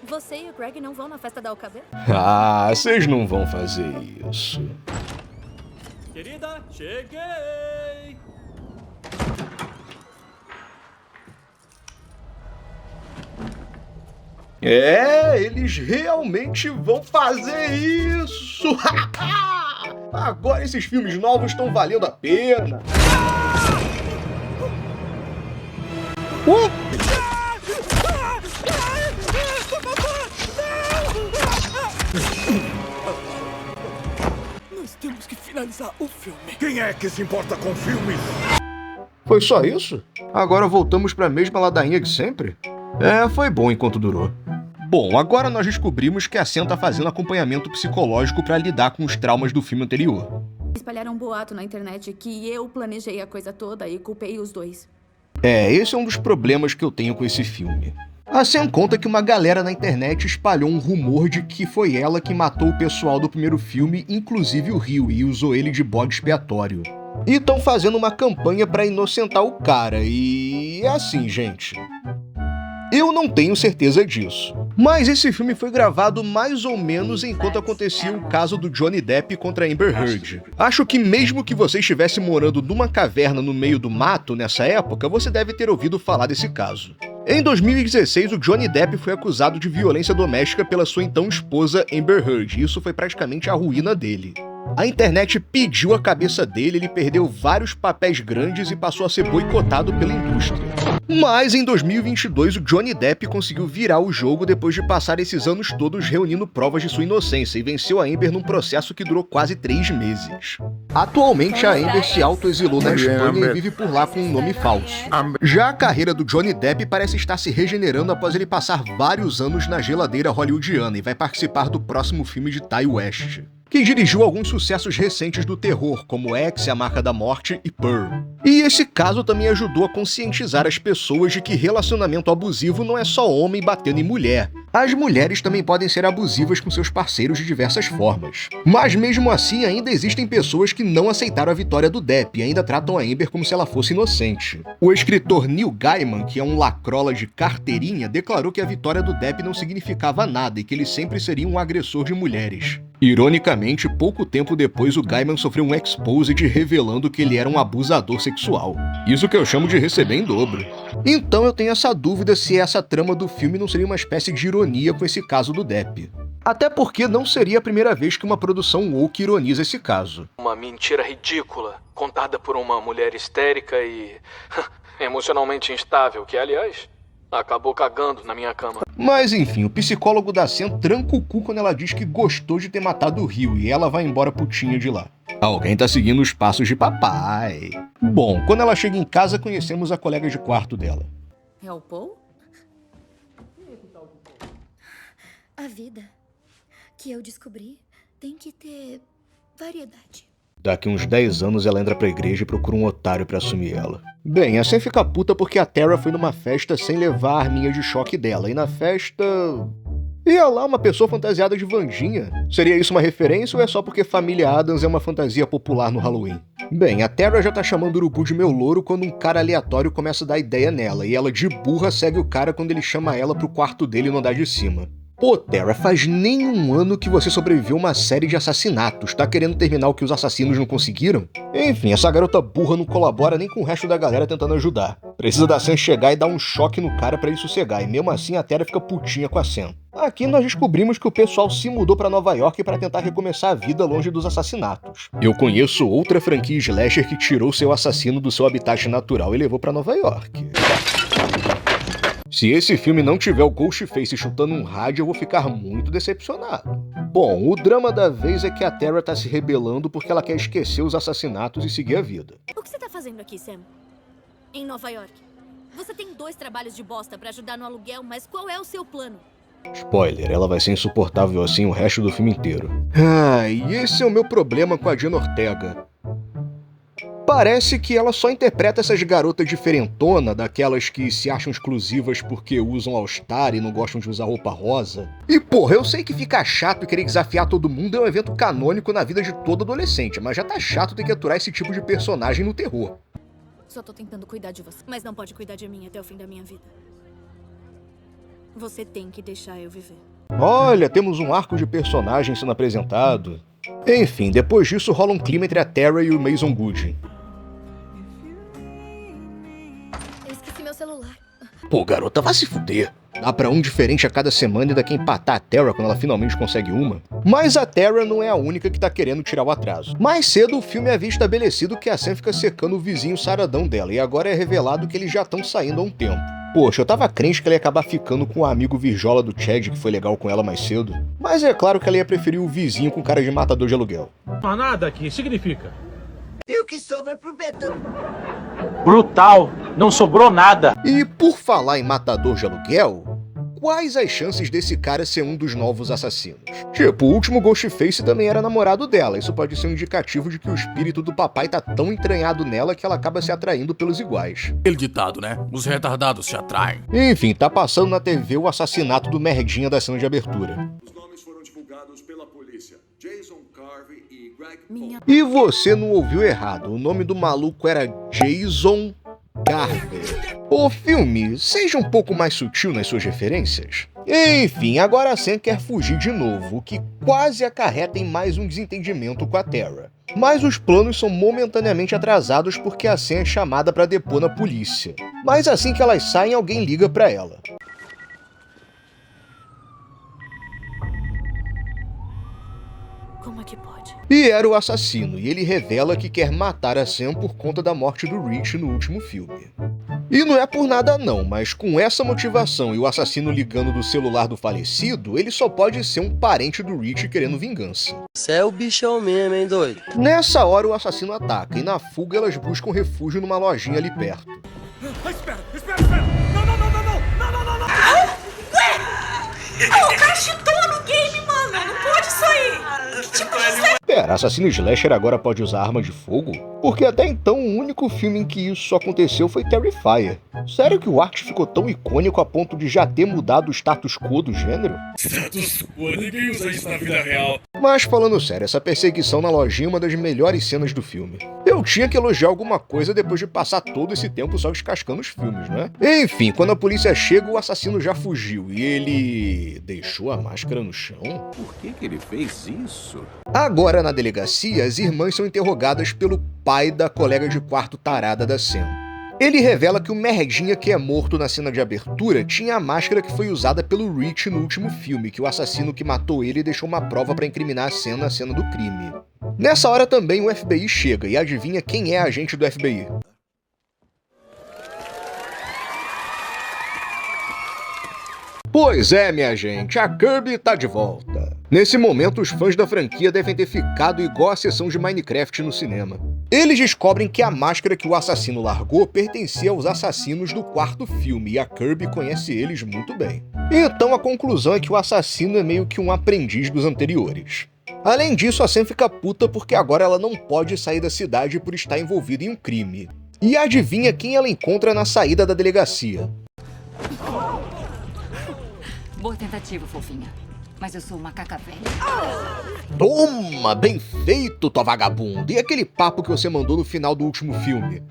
você e o Greg não vão na festa da Alcaber? Ah, vocês não vão fazer isso. Querida, cheguei! Eles realmente vão fazer isso! Agora esses filmes novos estão valendo a pena! Nós temos que finalizar o filme. Quem é que se importa com filmes? Foi só isso? Agora voltamos para a mesma ladainha de sempre? Foi bom enquanto durou. Bom, agora nós descobrimos que a Sam tá fazendo acompanhamento psicológico para lidar com os traumas do filme anterior. Espalharam um boato na internet que eu planejei a coisa toda e culpei os dois. Esse é um dos problemas que eu tenho com esse filme. A Sam conta que uma galera na internet espalhou um rumor de que foi ela que matou o pessoal do primeiro filme, inclusive o Rio, e usou ele de bode expiatório. E estão fazendo uma campanha para inocentar o cara, e é assim, gente. Eu não tenho certeza disso. Mas esse filme foi gravado mais ou menos enquanto acontecia o caso do Johnny Depp contra Amber Heard. Acho que mesmo que você estivesse morando numa caverna no meio do mato nessa época, você deve ter ouvido falar desse caso. Em 2016, o Johnny Depp foi acusado de violência doméstica pela sua então esposa Amber Heard, e isso foi praticamente a ruína dele. A internet pediu a cabeça dele, ele perdeu vários papéis grandes e passou a ser boicotado pela indústria. Mas em 2022 o Johnny Depp conseguiu virar o jogo depois de passar esses anos todos reunindo provas de sua inocência e venceu a Amber num processo que durou quase 3 meses. Atualmente a Amber se autoexilou na Espanha e vive por lá com um nome falso. Já a carreira do Johnny Depp parece estar se regenerando após ele passar vários anos na geladeira hollywoodiana e vai participar do próximo filme de Ty West, que dirigiu alguns sucessos recentes do terror, como X, A Marca da Morte e Pearl. E esse caso também ajudou a conscientizar as pessoas de que relacionamento abusivo não é só homem batendo em mulher. As mulheres também podem ser abusivas com seus parceiros de diversas formas. Mas mesmo assim, ainda existem pessoas que não aceitaram a vitória do Depp e ainda tratam a Amber como se ela fosse inocente. O escritor Neil Gaiman, que é um lacrola de carteirinha, declarou que a vitória do Depp não significava nada e que ele sempre seria um agressor de mulheres. Ironicamente, pouco tempo depois o Gaiman sofreu um exposed revelando que ele era um abusador sexual. Isso que eu chamo de receber em dobro. Então eu tenho essa dúvida se essa trama do filme não seria uma espécie de ironia com esse caso do Depp. Até porque não seria a primeira vez que uma produção woke ironiza esse caso. Uma mentira ridícula, contada por uma mulher histérica e emocionalmente instável, que, aliás, acabou cagando na minha cama. Mas enfim, o psicólogo da Sam tranca o cu quando ela diz que gostou de ter matado o Rio e ela vai embora putinha de lá. Alguém tá seguindo os passos de papai. Bom, quando ela chega em casa, conhecemos a colega de quarto dela. É o Paul? A vida que eu descobri tem que ter variedade. Daqui uns 10 anos ela entra pra igreja e procura um otário pra assumir ela. Bem, a Sam fica puta porque a Tara foi numa festa sem levar a arminha de choque dela. E na festa... ia lá uma pessoa fantasiada de Vandinha. Seria isso uma referência ou é só porque Família Addams é uma fantasia popular no Halloween? Bem, a Tara já tá chamando o urubu de meu louro quando um cara aleatório começa a dar ideia nela. E ela de burra segue o cara quando ele chama ela pro quarto dele no andar de cima. Pô, Tara, faz nem um ano que você sobreviveu a uma série de assassinatos. Tá querendo terminar o que os assassinos não conseguiram? Enfim, essa garota burra não colabora nem com o resto da galera tentando ajudar. Precisa da Sam chegar e dar um choque no cara pra ele sossegar. E mesmo assim a Tara fica putinha com a Sam. Aqui nós descobrimos que o pessoal se mudou pra Nova York pra tentar recomeçar a vida longe dos assassinatos. Eu conheço outra franquia slasher que tirou seu assassino do seu habitat natural e levou pra Nova York. Se esse filme não tiver o Ghostface chutando um rádio, eu vou ficar muito decepcionado. Bom, o drama da vez é que a Tara tá se rebelando porque ela quer esquecer os assassinatos e seguir a vida. O que você tá fazendo aqui, Sam? Em Nova York. Você tem 2 trabalhos de bosta pra ajudar no aluguel, mas qual é o seu plano? Spoiler, ela vai ser insuportável assim o resto do filme inteiro. E esse é o meu problema com a Jenna Ortega. Parece que ela só interpreta essas garotas diferentona, daquelas que se acham exclusivas porque usam All-Star e não gostam de usar roupa rosa. E porra, eu sei que fica chato querer desafiar todo mundo é um evento canônico na vida de todo adolescente, mas já tá chato ter que aturar esse tipo de personagem no terror. Só tô tentando cuidar de você, mas não pode cuidar de mim até o fim da minha vida. Você tem que deixar eu viver. Olha, temos um arco de personagem sendo apresentado. Enfim, depois disso rola um clima entre a Tara e o Mason Gooding. Eu esqueci meu celular. Pô, garota, vai se fuder. Dá pra um diferente a cada semana e ainda quer empatar a Tara quando ela finalmente consegue uma. Mas a Tara não é a única que tá querendo tirar o atraso. Mais cedo o filme havia estabelecido que a Sam fica secando o vizinho saradão dela, e agora é revelado que eles já estão saindo há um tempo. Poxa, eu tava crente que ela ia acabar ficando com o amigo virjola do Chad, que foi legal com ela mais cedo. Mas é claro que ela ia preferir o vizinho com cara de matador de aluguel. Não há nada aqui, significa. E o que sobra pro Betão? Brutal, não sobrou nada. E por falar em matador de aluguel, quais as chances desse cara ser um dos novos assassinos? Tipo, o último Ghostface também era namorado dela, isso pode ser um indicativo de que o espírito do papai tá tão entranhado nela que ela acaba se atraindo pelos iguais. Aquele ditado, né? Os retardados se atraem. Enfim, tá passando na TV o assassinato do merdinha da cena de abertura. Os nomes foram divulgados pela polícia. Jason Carvey e Greg... E você não ouviu errado, o nome do maluco era Jason Carver. O filme, seja um pouco mais sutil nas suas referências. Enfim, agora a Sam quer fugir de novo, o que quase acarreta em mais um desentendimento com a Tara. Mas os planos são momentaneamente atrasados porque a Sam é chamada para depor na polícia. Mas assim que elas saem, alguém liga para ela. Como é que pode? E era o assassino, e ele revela que quer matar a Sam por conta da morte do Rich no último filme. E não é por nada não, mas com essa motivação e o assassino ligando do celular do falecido, ele só pode ser um parente do Rich querendo vingança. Você é o bichão mesmo, hein, doido? Nessa hora o assassino ataca e na fuga elas buscam refúgio numa lojinha ali perto. Espera! Não! O cara cheatou no game, mano! Não pode isso aí! Que tipo de... Pera, assassino slasher agora pode usar arma de fogo? Porque até então o único filme em que isso aconteceu foi Terrifier. Sério que o Art ficou tão icônico a ponto de já ter mudado o status quo do gênero? Status quo? Ninguém usa isso na vida real. Mas falando sério, essa perseguição na lojinha é uma das melhores cenas do filme. Eu tinha que elogiar alguma coisa depois de passar todo esse tempo só descascando os filmes, né? Enfim, quando a polícia chega, o assassino já fugiu e ele... deixou a máscara no chão? Por que ele fez isso? Agora, na delegacia, as irmãs são interrogadas pelo pai da colega de quarto tarada da Sam. Ele revela que o merdinha que é morto na cena de abertura tinha a máscara que foi usada pelo Rich no último filme, que o assassino que matou ele deixou uma prova para incriminar a cena do crime. Nessa hora também o FBI chega, e adivinha quem é a agente do FBI? Pois é, minha gente, a Kirby tá de volta. Nesse momento, os fãs da franquia devem ter ficado igual a sessão de Minecraft no cinema. Eles descobrem que a máscara que o assassino largou pertencia aos assassinos do quarto filme, e a Kirby conhece eles muito bem. Então a conclusão é que o assassino é meio que um aprendiz dos anteriores. Além disso, a Sam fica puta porque agora ela não pode sair da cidade por estar envolvida em um crime. E adivinha quem ela encontra na saída da delegacia? Boa tentativa, fofinha. Mas eu sou uma macaca velha. Toma! Bem feito, tua vagabunda! E aquele papo que você mandou no final do último filme?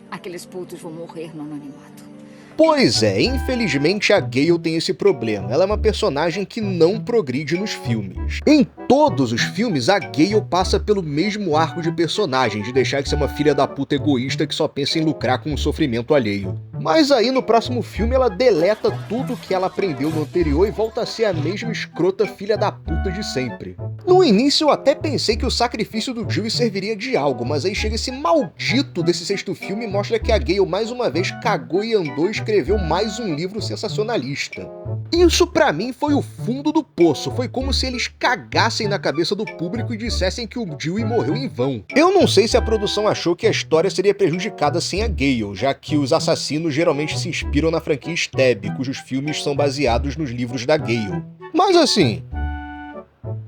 Aqueles putos vão morrer no anonimato. Pois é, infelizmente a Gale tem esse problema. Ela é uma personagem que não progride nos filmes. Em todos os filmes, a Gale passa pelo mesmo arco de personagem, de deixar de ser uma filha da puta egoísta que só pensa em lucrar com o sofrimento alheio. Mas aí no próximo filme ela deleta tudo que ela aprendeu no anterior e volta a ser a mesma escrota filha da puta de sempre. No início eu até pensei que o sacrifício do Dewey serviria de algo, mas aí chega esse maldito desse sexto filme e mostra que a Gale mais uma vez cagou e andou e escreveu mais um livro sensacionalista. Isso pra mim foi o fundo do poço, foi como se eles cagassem na cabeça do público e dissessem que o Dewey morreu em vão. Eu não sei se a produção achou que a história seria prejudicada sem a Gale, já que os assassinos geralmente se inspiram na franquia Stab, cujos filmes são baseados nos livros da Gale. Mas assim,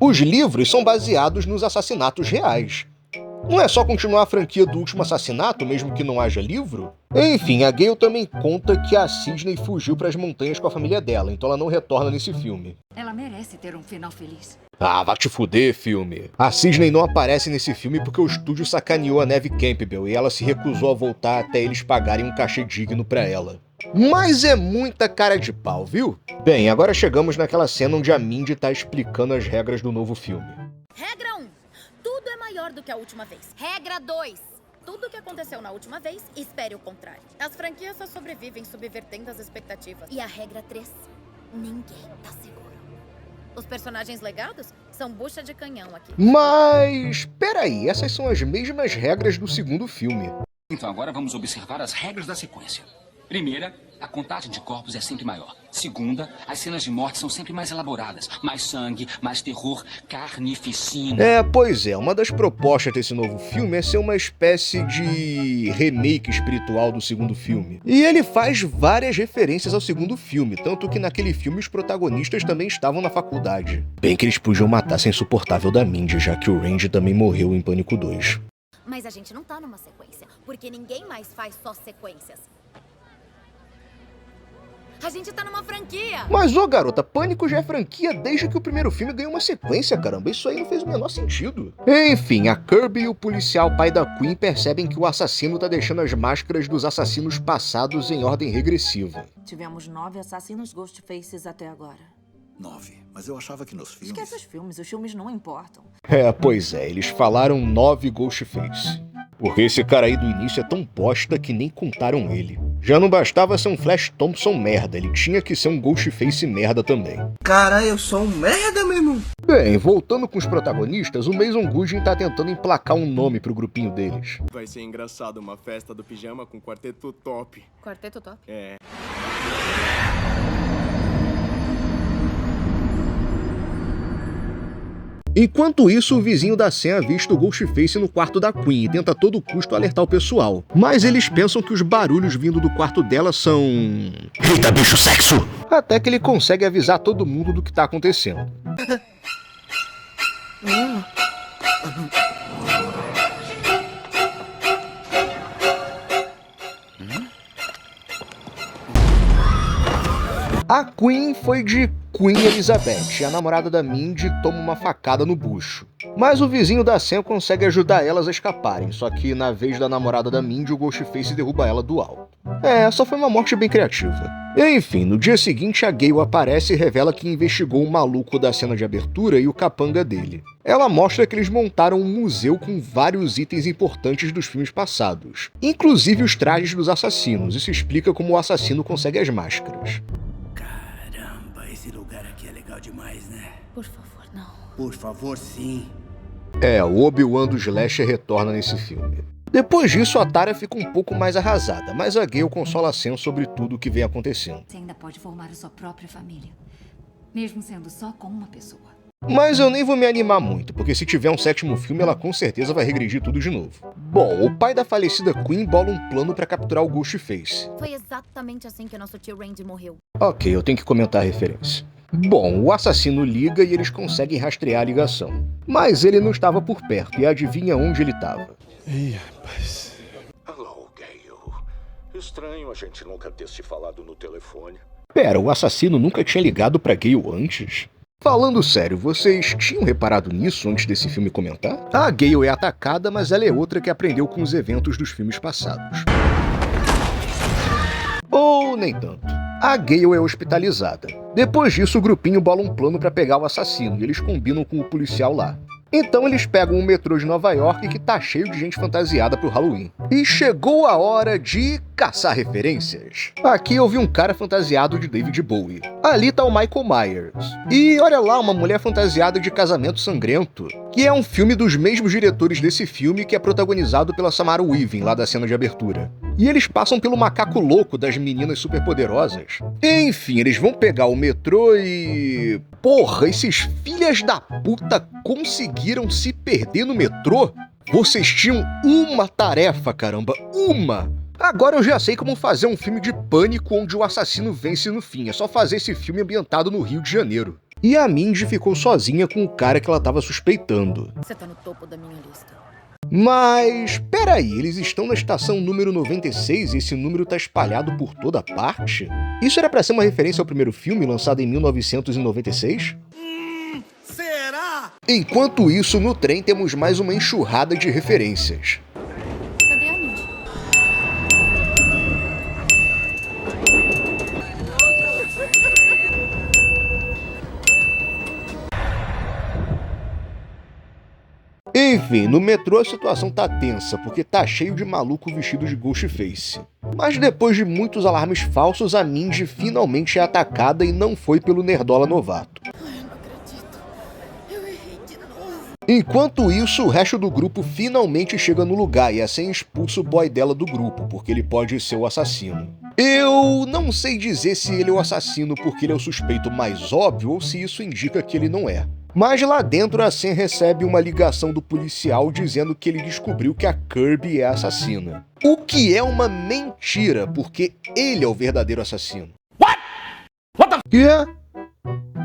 os livros são baseados nos assassinatos reais. Não é só continuar a franquia do último assassinato, mesmo que não haja livro? Enfim, a Gale também conta que a Sidney fugiu para as montanhas com a família dela, então ela não retorna nesse filme. Ela merece ter um final feliz. Ah, vai te fuder, filme. A Sidney não aparece nesse filme porque o estúdio sacaneou a Neve Campbell e ela se recusou a voltar até eles pagarem um cachê digno pra ela. Mas é muita cara de pau, viu? Bem, agora chegamos naquela cena onde a Mindy tá explicando as regras do novo filme. Regra 1. Tudo é maior do que a última vez. Regra 2. Tudo o que aconteceu na última vez, espere o contrário. As franquias só sobrevivem subvertendo as expectativas. E a regra 3. Ninguém tá seguro. Os personagens legados são bucha de canhão aqui. Mas... peraí, essas são as mesmas regras do segundo filme. Então agora vamos observar as regras da sequência. Primeira, a contagem de corpos é sempre maior. Segunda, as cenas de morte são sempre mais elaboradas. Mais sangue, mais terror, carnificina. Pois é, uma das propostas desse novo filme é ser uma espécie de remake espiritual do segundo filme. E ele faz várias referências ao segundo filme, tanto que naquele filme os protagonistas também estavam na faculdade. Bem que eles podiam matar essa insuportável da Mindy, já que o Randy também morreu em Pânico 2. Mas a gente não tá numa sequência, porque ninguém mais faz só sequências. A gente tá numa franquia! Mas, ô garota, Pânico já é franquia desde que o primeiro filme ganhou uma sequência, caramba. Isso aí não fez o menor sentido. Enfim, a Kirby e o policial pai da Queen percebem que o assassino tá deixando as máscaras dos assassinos passados em ordem regressiva. Tivemos 9 assassinos Ghostfaces até agora. 9? Mas eu achava que nos filmes... Esquece os filmes não importam. Pois é, eles falaram 9 Ghostface. Porque esse cara aí do início é tão bosta que nem contaram ele. Já não bastava ser um Flash Thompson merda, ele tinha que ser um Ghostface merda também. Cara, eu sou um merda, meu irmão. Bem, voltando com os protagonistas, o Mason Gooding tá tentando emplacar um nome pro grupinho deles. Vai ser engraçado uma festa do pijama com quarteto top. Quarteto top? É. Enquanto isso, o vizinho da Sam avista o Ghostface no quarto da Queen e tenta a todo custo alertar o pessoal. Mas eles pensam que os barulhos vindo do quarto dela são... Eita, bicho, sexo! Até que ele consegue avisar todo mundo do que tá acontecendo. A Queen foi de Queen Elizabeth, e a namorada da Mindy toma uma facada no bucho. Mas o vizinho da Sam consegue ajudar elas a escaparem, só que na vez da namorada da Mindy, o Ghostface derruba ela do alto. Só foi uma morte bem criativa. Enfim, no dia seguinte a Gale aparece e revela que investigou o maluco da cena de abertura e o capanga dele. Ela mostra que eles montaram um museu com vários itens importantes dos filmes passados, inclusive os trajes dos assassinos. Isso explica como o assassino consegue as máscaras. Esse lugar aqui é legal demais, né? Por favor, não. Por favor, sim. O Obi-Wan do Slasher retorna nesse filme. Depois disso, a Tara fica um pouco mais arrasada, mas a Gale consola a Sam sobre tudo o que vem acontecendo. Você ainda pode formar a sua própria família, mesmo sendo só com uma pessoa. Mas eu nem vou me animar muito, porque se tiver um 7º filme, ela com certeza vai regredir tudo de novo. Bom, o pai da falecida Queen bola um plano pra capturar o Ghostface. Foi exatamente assim que nosso tio Randy morreu. Ok, eu tenho que comentar a referência. Bom, o assassino liga e eles conseguem rastrear a ligação. Mas ele não estava por perto, e adivinha onde ele estava? Ih, rapaz. Alô, Gale. Estranho a gente nunca ter se falado no telefone. Pera, o assassino nunca tinha ligado pra Gale antes? Falando sério, vocês tinham reparado nisso antes desse filme comentar? A Gale é atacada, mas ela é outra que aprendeu com os eventos dos filmes passados. Ou nem tanto. A Gale é hospitalizada. Depois disso, o grupinho bola um plano pra pegar o assassino e eles combinam com o policial lá. Então eles pegam o metrô de Nova York que tá cheio de gente fantasiada pro Halloween. E chegou a hora de caçar referências. Aqui eu vi um cara fantasiado de David Bowie. Ali tá o Michael Myers. E olha lá, uma mulher fantasiada de Casamento Sangrento, que é um filme dos mesmos diretores desse filme, que é protagonizado pela Samara Weaving, lá da cena de abertura. E eles passam pelo macaco louco das meninas superpoderosas. Enfim, eles vão pegar o metrô e... Porra, esses filhas da puta conseguiram se perder no metrô? Vocês tinham uma tarefa, caramba, uma! Agora eu já sei como fazer um filme de pânico onde o assassino vence no fim. É só fazer esse filme ambientado no Rio de Janeiro. E a Mindy ficou sozinha com o cara que ela tava suspeitando. Você tá no topo da minha lista. Mas, peraí, eles estão na estação número 96 e esse número tá espalhado por toda parte? Isso era pra ser uma referência ao primeiro filme, lançado em 1996? Será? Enquanto isso, no trem temos mais uma enxurrada de referências. Cadê a Mindy? Enfim, no metrô a situação tá tensa, porque tá cheio de maluco vestido de Ghostface. Mas depois de muitos alarmes falsos, a Mindy finalmente é atacada e não foi pelo nerdola novato. Enquanto isso, o resto do grupo finalmente chega no lugar e a Sam expulsa o boy dela do grupo, porque ele pode ser o assassino. Eu não sei dizer se ele é o assassino porque ele é o suspeito mais óbvio ou se isso indica que ele não é. Mas lá dentro a Sam recebe uma ligação do policial dizendo que ele descobriu que a Kirby é a assassina. O que é uma mentira, porque ele é o verdadeiro assassino. What the...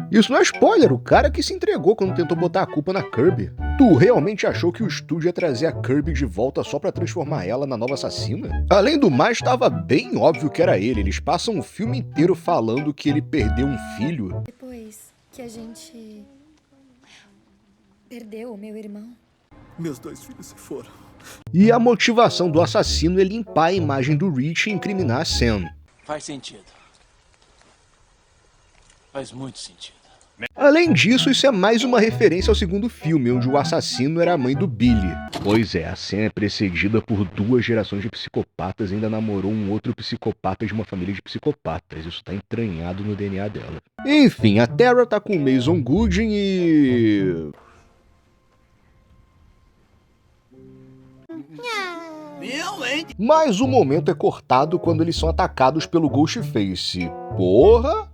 Isso não é spoiler, o cara que se entregou quando tentou botar a culpa na Kirby. Tu realmente achou que o estúdio ia trazer a Kirby de volta só pra transformar ela na nova assassina? Além do mais, estava bem óbvio que era ele. Eles passam o filme inteiro falando que ele perdeu um filho. Depois que a gente perdeu o meu irmão. Meus 2 filhos se foram. E a motivação do assassino é limpar a imagem do Rich e incriminar a Sam. Faz sentido. Faz muito sentido. Além disso, isso é mais uma referência ao segundo filme, onde o assassino era a mãe do Billy. Pois é, a cena é precedida por 2 gerações de psicopatas e ainda namorou um outro psicopata de uma família de psicopatas. Isso tá entranhado no DNA dela. Enfim, a Tara tá com o Mason Gooding e... Mas o momento é cortado quando eles são atacados pelo Ghostface. Porra!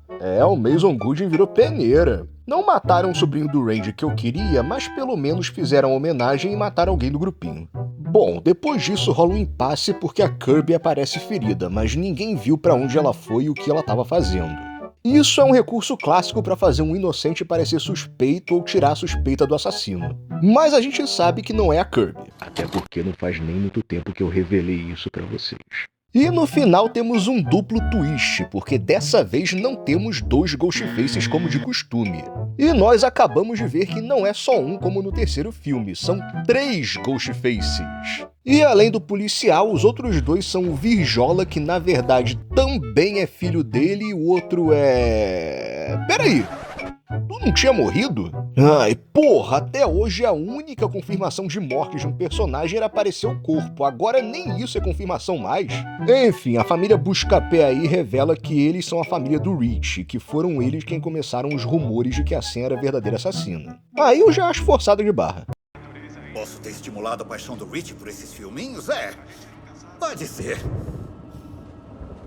O Mason Gooding virou peneira. Não mataram o sobrinho do Randy que eu queria, mas pelo menos fizeram homenagem e mataram alguém do grupinho. Bom, depois disso rola um impasse porque a Kirby aparece ferida, mas ninguém viu pra onde ela foi e o que ela estava fazendo. Isso é um recurso clássico para fazer um inocente parecer suspeito ou tirar a suspeita do assassino. Mas a gente sabe que não é a Kirby. Até porque não faz nem muito tempo que eu revelei isso pra vocês. E no final temos um duplo twist, porque dessa vez não temos 2 Ghostfaces como de costume. E nós acabamos de ver que não é só um como no terceiro filme, são 3 Ghostfaces. E além do policial, os outros 2 são o Virjola, que na verdade também é filho dele, e o outro é... Peraí, tu não tinha morrido? Ai, porra, até hoje a única confirmação de morte de um personagem era aparecer o corpo, agora nem isso é confirmação mais. Enfim, a família Buscapé aí revela que eles são a família do Rich, que foram eles quem começaram os rumores de que a Sam era a verdadeira assassina. Aí eu já acho forçado de barra. Posso ter estimulado a paixão do Rich por esses filminhos? Pode ser.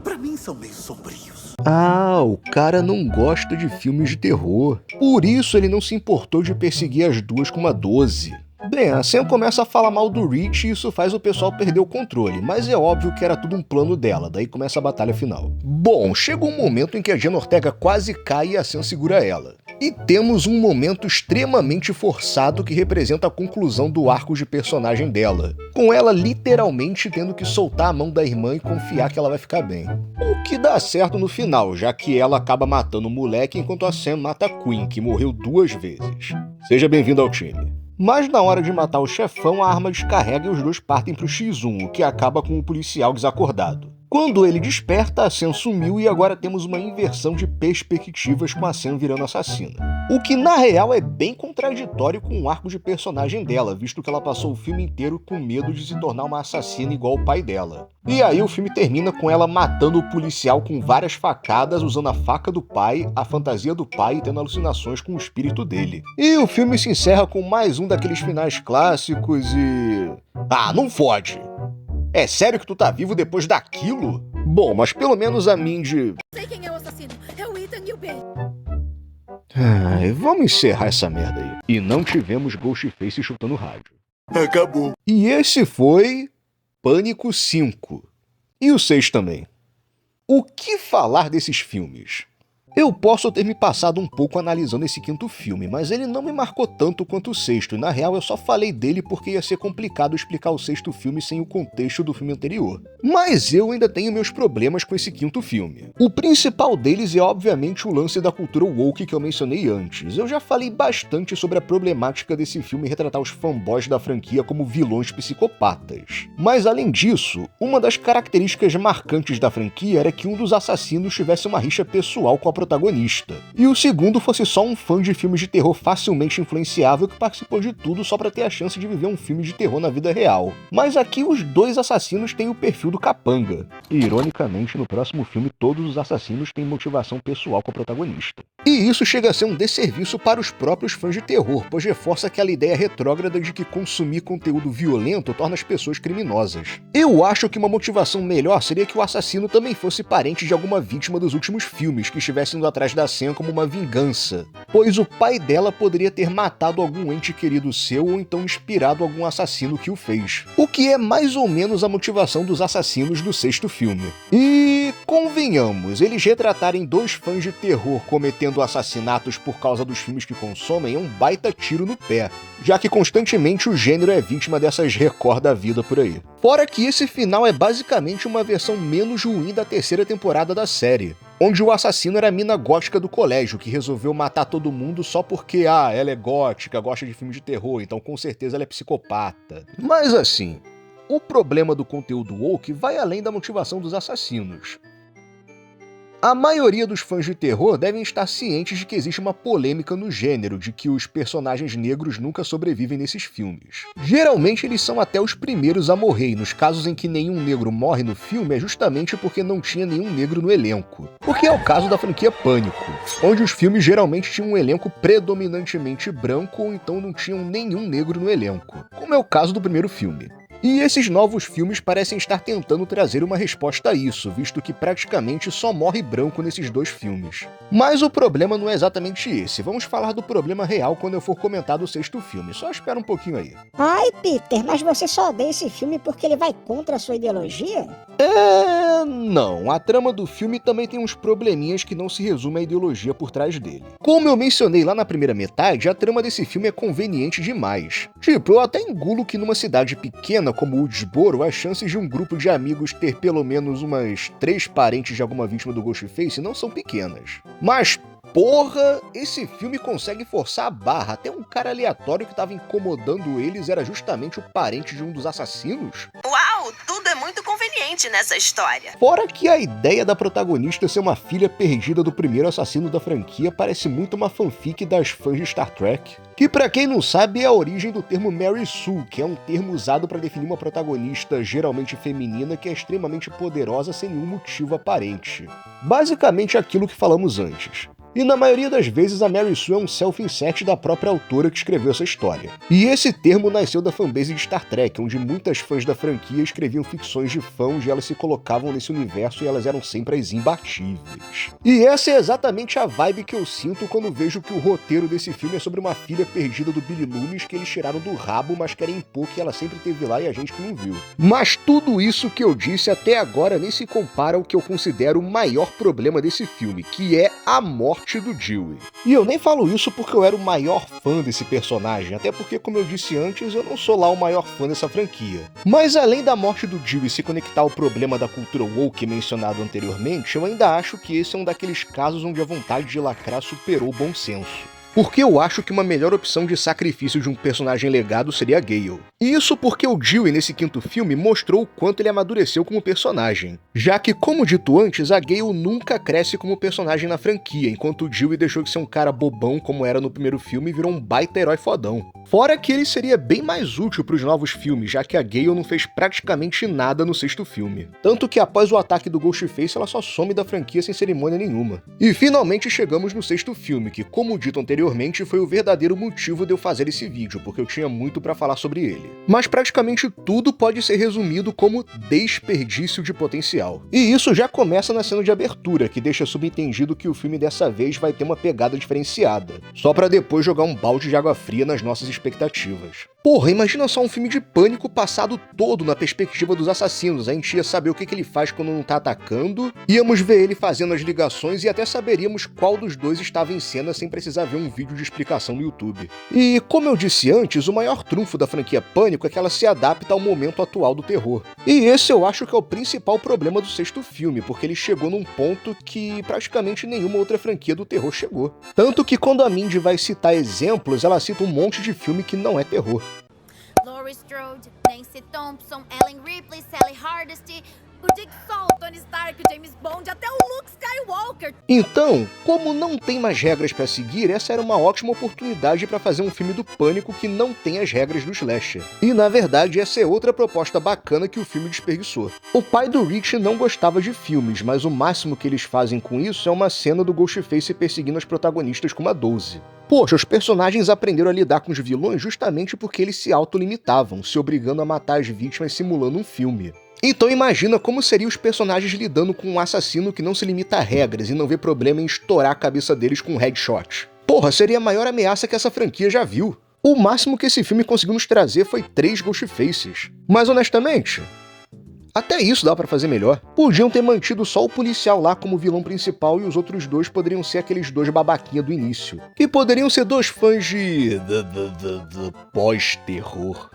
Pra mim são meio sombrios. Ah, o cara não gosta de filmes de terror. Por isso ele não se importou de perseguir as 2 com uma 12. Bem, a Sam começa a falar mal do Rich e isso faz o pessoal perder o controle, mas é óbvio que era tudo um plano dela, daí começa a batalha final. Bom, chega um momento em que a Jenna Ortega quase cai e a Sam segura ela. E temos um momento extremamente forçado que representa a conclusão do arco de personagem dela, com ela literalmente tendo que soltar a mão da irmã e confiar que ela vai ficar bem. O que dá certo no final, já que ela acaba matando o moleque enquanto a Sam mata a Queen, que morreu 2 vezes. Seja bem-vindo ao time. Mas na hora de matar o chefão, a arma descarrega e os 2 partem pro X1, o que acaba com o policial desacordado. Quando ele desperta, a Sam sumiu e agora temos uma inversão de perspectivas com a Sam virando assassina. O que na real é bem contraditório com o arco de personagem dela, visto que ela passou o filme inteiro com medo de se tornar uma assassina igual o pai dela. E aí o filme termina com ela matando o policial com várias facadas, usando a faca do pai, a fantasia do pai e tendo alucinações com o espírito dele. E o filme se encerra com mais um daqueles finais clássicos e... Ah, não fode! É sério que tu tá vivo depois daquilo? Bom, mas pelo menos a Mindy... Sei quem é o assassino. É o Ethan e o Ben. Vamos encerrar essa merda aí. E não tivemos Ghostface chutando rádio. Acabou. E esse foi... Pânico 5. E o 6 também. O que falar desses filmes? Eu posso ter me passado um pouco analisando esse 5º filme, mas ele não me marcou tanto quanto o 6º, e na real eu só falei dele porque ia ser complicado explicar o 6º filme sem o contexto do filme anterior. Mas eu ainda tenho meus problemas com esse 5º filme. O principal deles é obviamente o lance da cultura woke que eu mencionei antes. Eu já falei bastante sobre a problemática desse filme retratar os fanboys da franquia como vilões psicopatas. Mas além disso, uma das características marcantes da franquia era que um dos assassinos tivesse uma rixa pessoal com a protagonista, e o segundo fosse só um fã de filmes de terror facilmente influenciável que participou de tudo só pra ter a chance de viver um filme de terror na vida real. Mas aqui os 2 assassinos têm o perfil do capanga. E, ironicamente, no próximo filme todos os assassinos têm motivação pessoal com a protagonista. E isso chega a ser um desserviço para os próprios fãs de terror, pois reforça aquela ideia retrógrada de que consumir conteúdo violento torna as pessoas criminosas. Eu acho que uma motivação melhor seria que o assassino também fosse parente de alguma vítima dos últimos filmes, que estivesse indo atrás da Sam como uma vingança, pois o pai dela poderia ter matado algum ente querido seu ou então inspirado algum assassino que o fez. O que é mais ou menos a motivação dos assassinos do 6º filme. E, convenhamos, eles retratarem 2 fãs de terror cometendo assassinatos por causa dos filmes que consomem é um baita tiro no pé, já que constantemente o gênero é vítima dessas Record da vida por aí. Fora que esse final é basicamente uma versão menos ruim da 3ª temporada da série, onde o assassino era a mina gótica do colégio, que resolveu matar todo mundo só porque, ela é gótica, gosta de filme de terror, então com certeza ela é psicopata. Mas assim, o problema do conteúdo woke vai além da motivação dos assassinos. A maioria dos fãs de terror devem estar cientes de que existe uma polêmica no gênero, de que os personagens negros nunca sobrevivem nesses filmes. Geralmente eles são até os primeiros a morrer, e nos casos em que nenhum negro morre no filme é justamente porque não tinha nenhum negro no elenco. O que é o caso da franquia Pânico, onde os filmes geralmente tinham um elenco predominantemente branco ou então não tinham nenhum negro no elenco, como é o caso do primeiro filme. E esses novos filmes parecem estar tentando trazer uma resposta a isso, visto que praticamente só morre branco nesses dois filmes. Mas o problema não é exatamente esse, vamos falar do problema real quando eu for comentar do sexto filme, só espera um pouquinho aí. Ai, Peter, mas você só odeia esse filme porque ele vai contra a sua ideologia? Não, a trama do filme também tem uns probleminhas que não se resume à ideologia por trás dele. Como eu mencionei lá na primeira metade, a trama desse filme é conveniente demais. Tipo, eu até engulo que numa cidade pequena como Woodsboro, as chances de um grupo de amigos ter pelo menos umas 3 parentes de alguma vítima do Ghostface não são pequenas. Mas porra, esse filme consegue forçar a barra. Até um cara aleatório que estava incomodando eles era justamente o parente de um dos assassinos. Uau, tudo é muito conveniente nessa história. Fora que a ideia da protagonista ser uma filha perdida do primeiro assassino da franquia parece muito uma fanfic das fãs de Star Trek. Que pra quem não sabe é a origem do termo Mary Sue, que é um termo usado para definir uma protagonista geralmente feminina que é extremamente poderosa sem nenhum motivo aparente. Basicamente aquilo que falamos antes. E na maioria das vezes a Mary Sue é um self-insert da própria autora que escreveu essa história. E esse termo nasceu da fanbase de Star Trek, onde muitas fãs da franquia escreviam ficções de fã onde elas se colocavam nesse universo e elas eram sempre as imbatíveis. E essa é exatamente a vibe que eu sinto quando vejo que o roteiro desse filme é sobre uma filha perdida do Billy Loomis que eles tiraram do rabo, mas querem impor que ela sempre esteve lá e a gente que não viu. Mas tudo isso que eu disse até agora nem se compara ao que eu considero o maior problema desse filme, que é a morte do Dewey. E eu nem falo isso porque eu era o maior fã desse personagem, até porque, como eu disse antes, eu não sou lá o maior fã dessa franquia. Mas além da morte do Dewey se conectar ao problema da cultura woke mencionado anteriormente, eu ainda acho que esse é um daqueles casos onde a vontade de lacrar superou o bom senso. Porque eu acho que uma melhor opção de sacrifício de um personagem legado seria a Gale. E isso porque o Dewey nesse quinto filme mostrou o quanto ele amadureceu como personagem. Já que, como dito antes, a Gale nunca cresce como personagem na franquia, enquanto o Dewey deixou de ser um cara bobão como era no primeiro filme e virou um baita herói fodão. Fora que ele seria bem mais útil para os novos filmes, já que a Gale não fez praticamente nada no sexto filme. Tanto que após o ataque do Ghostface ela só some da franquia sem cerimônia nenhuma. E finalmente chegamos no sexto filme, que, como dito anteriormente, foi o verdadeiro motivo de eu fazer esse vídeo, porque eu tinha muito para falar sobre ele. Mas praticamente tudo pode ser resumido como desperdício de potencial. E isso já começa na cena de abertura, que deixa subentendido que o filme dessa vez vai ter uma pegada diferenciada, só para depois jogar um balde de água fria nas nossas expectativas. Porra, imagina só um filme de Pânico passado todo na perspectiva dos assassinos. A gente ia saber o que ele faz quando não tá atacando, íamos ver ele fazendo as ligações e até saberíamos qual dos dois estava em cena sem precisar ver um vídeo de explicação no YouTube. E, como eu disse antes, o maior trunfo da franquia Pânico é que ela se adapta ao momento atual do terror. E esse eu acho que é o principal problema do sexto filme, porque ele chegou num ponto que praticamente nenhuma outra franquia do terror chegou. Tanto que quando a Mindy vai citar exemplos, ela cita um monte de filme que não é terror. Laurie Strode, Nancy Thompson, Ellen Ripley, Sally Hardesty, o Dick Sol, Tony Stark, o James Bond, até o Luke Skywalker. Então, como não tem mais regras pra seguir, essa era uma ótima oportunidade pra fazer um filme do Pânico que não tem as regras do slasher. E na verdade essa é outra proposta bacana que o filme desperdiçou. O pai do Rich não gostava de filmes, mas o máximo que eles fazem com isso é uma cena do Ghostface perseguindo as protagonistas com uma 12. Poxa, os personagens aprenderam a lidar com os vilões justamente porque eles se autolimitavam, se obrigando a matar as vítimas simulando um filme. Então imagina como seriam os personagens lidando com um assassino que não se limita a regras e não vê problema em estourar a cabeça deles com um headshot. Porra, seria a maior ameaça que essa franquia já viu. O máximo que esse filme conseguiu nos trazer foi 3 Ghostfaces. Mas honestamente, até isso dá pra fazer melhor. Podiam ter mantido só o policial lá como vilão principal e os outros dois poderiam ser aqueles dois babaquinha do início. Que poderiam ser 2 fãs de pós-terror,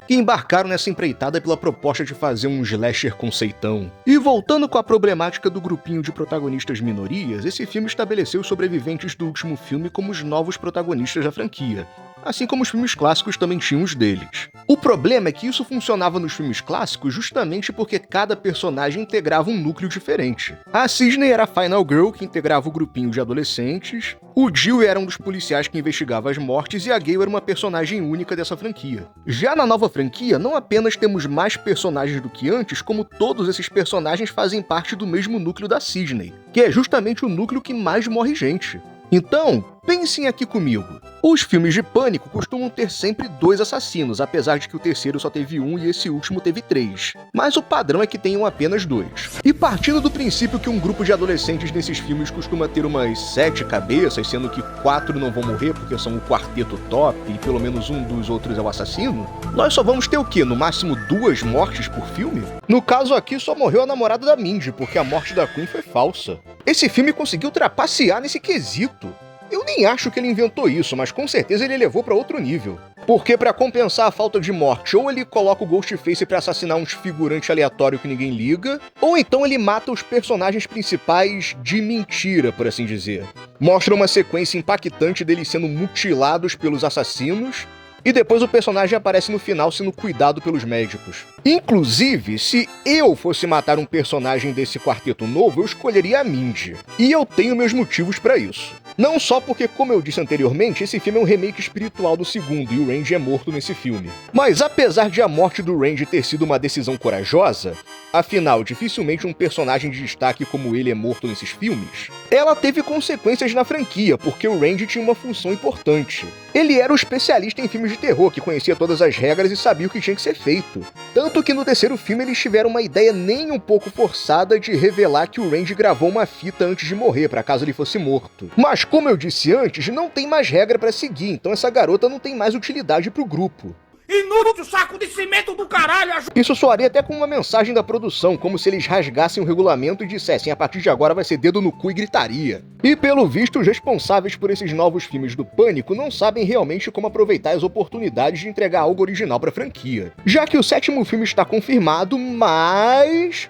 que embarcaram nessa empreitada pela proposta de fazer um slasher conceitão. E voltando com a problemática do grupinho de protagonistas minorias, esse filme estabeleceu os sobreviventes do último filme como os novos protagonistas da franquia. assim como os filmes clássicos também tinham os deles. O problema é que isso funcionava nos filmes clássicos justamente porque cada personagem integrava um núcleo diferente. A Sidney era a Final Girl, que integrava o grupinho de adolescentes, o Jill era um dos policiais que investigava as mortes e a Gale era uma personagem única dessa franquia. Já na nova franquia, não apenas temos mais personagens do que antes, como todos esses personagens fazem parte do mesmo núcleo da Sidney, que é justamente o núcleo que mais morre gente. Então, pensem aqui comigo. Os filmes de Pânico costumam ter sempre 2 assassinos, apesar de que o terceiro só teve 1 e esse último teve 3. Mas o padrão é que tenham apenas 2. E partindo do princípio que um grupo de adolescentes nesses filmes costuma ter umas 7 cabeças, sendo que 4 não vão morrer porque são o quarteto top e pelo menos um dos outros é o assassino, nós só vamos ter o quê? No máximo 2 mortes por filme? No caso aqui só morreu a namorada da Mindy, porque a morte da Queen foi falsa. Esse filme conseguiu trapacear nesse quesito. Eu nem acho que ele inventou isso, mas com certeza ele levou pra outro nível. Porque pra compensar a falta de morte, ou ele coloca o Ghostface pra assassinar uns figurantes aleatórios que ninguém liga, ou então ele mata os personagens principais de mentira, por assim dizer. Mostra uma sequência impactante deles sendo mutilados pelos assassinos, e depois o personagem aparece no final sendo cuidado pelos médicos. Inclusive, se eu fosse matar um personagem desse quarteto novo, eu escolheria a Mindy. E eu tenho meus motivos pra isso. Não só porque, como eu disse anteriormente, esse filme é um remake espiritual do segundo, e o Randy é morto nesse filme. Mas apesar de a morte do Randy ter sido uma decisão corajosa, afinal, dificilmente um personagem de destaque como ele é morto nesses filmes, ela teve consequências na franquia, porque o Randy tinha uma função importante. Ele era o especialista em filmes de terror, que conhecia todas as regras e sabia o que tinha que ser feito. Tanto que no terceiro filme eles tiveram uma ideia nem um pouco forçada de revelar que o Randy gravou uma fita antes de morrer, para caso ele fosse morto. Mas como eu disse antes, não tem mais regra para seguir, então essa garota não tem mais utilidade pro grupo. Inútil saco de cimento do caralho! Isso soaria até com uma mensagem da produção, como se eles rasgassem o regulamento e dissessem: a partir de agora vai ser dedo no cu e gritaria. E pelo visto, os responsáveis por esses novos filmes do Pânico não sabem realmente como aproveitar as oportunidades de entregar algo original pra franquia. Já que o 7º filme está confirmado, mas...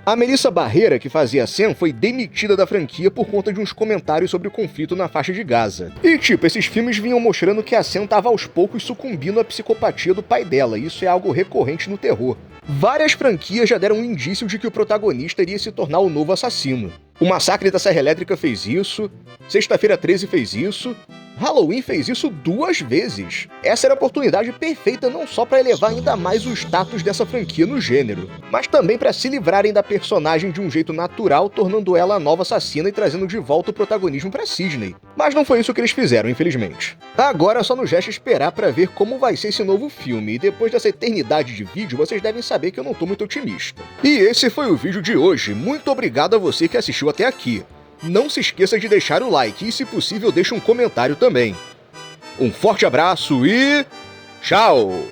a Melissa Barrera, que fazia a Sam, foi demitida da franquia por conta de uns comentários sobre o conflito na faixa de Gaza. E esses filmes vinham mostrando que a Sam tava aos poucos sucumbindo à psicopatia do pai dela, e isso é algo recorrente no terror. Várias franquias já deram um indício de que o protagonista iria se tornar o novo assassino. O Massacre da Serra Elétrica fez isso, Sexta-feira 13 fez isso, Halloween fez isso 2 vezes. Essa era a oportunidade perfeita não só para elevar ainda mais o status dessa franquia no gênero, mas também para se livrarem da personagem de um jeito natural, tornando ela a nova assassina e trazendo de volta o protagonismo para Sidney. Mas não foi isso que eles fizeram, infelizmente. Agora só nos resta esperar para ver como vai ser esse novo filme, e depois dessa eternidade de vídeo, vocês devem saber que eu não tô muito otimista. E esse foi o vídeo de hoje. Muito obrigado a você que assistiu até aqui. Não se esqueça de deixar o like e, se possível, deixe um comentário também. Um forte abraço e... tchau!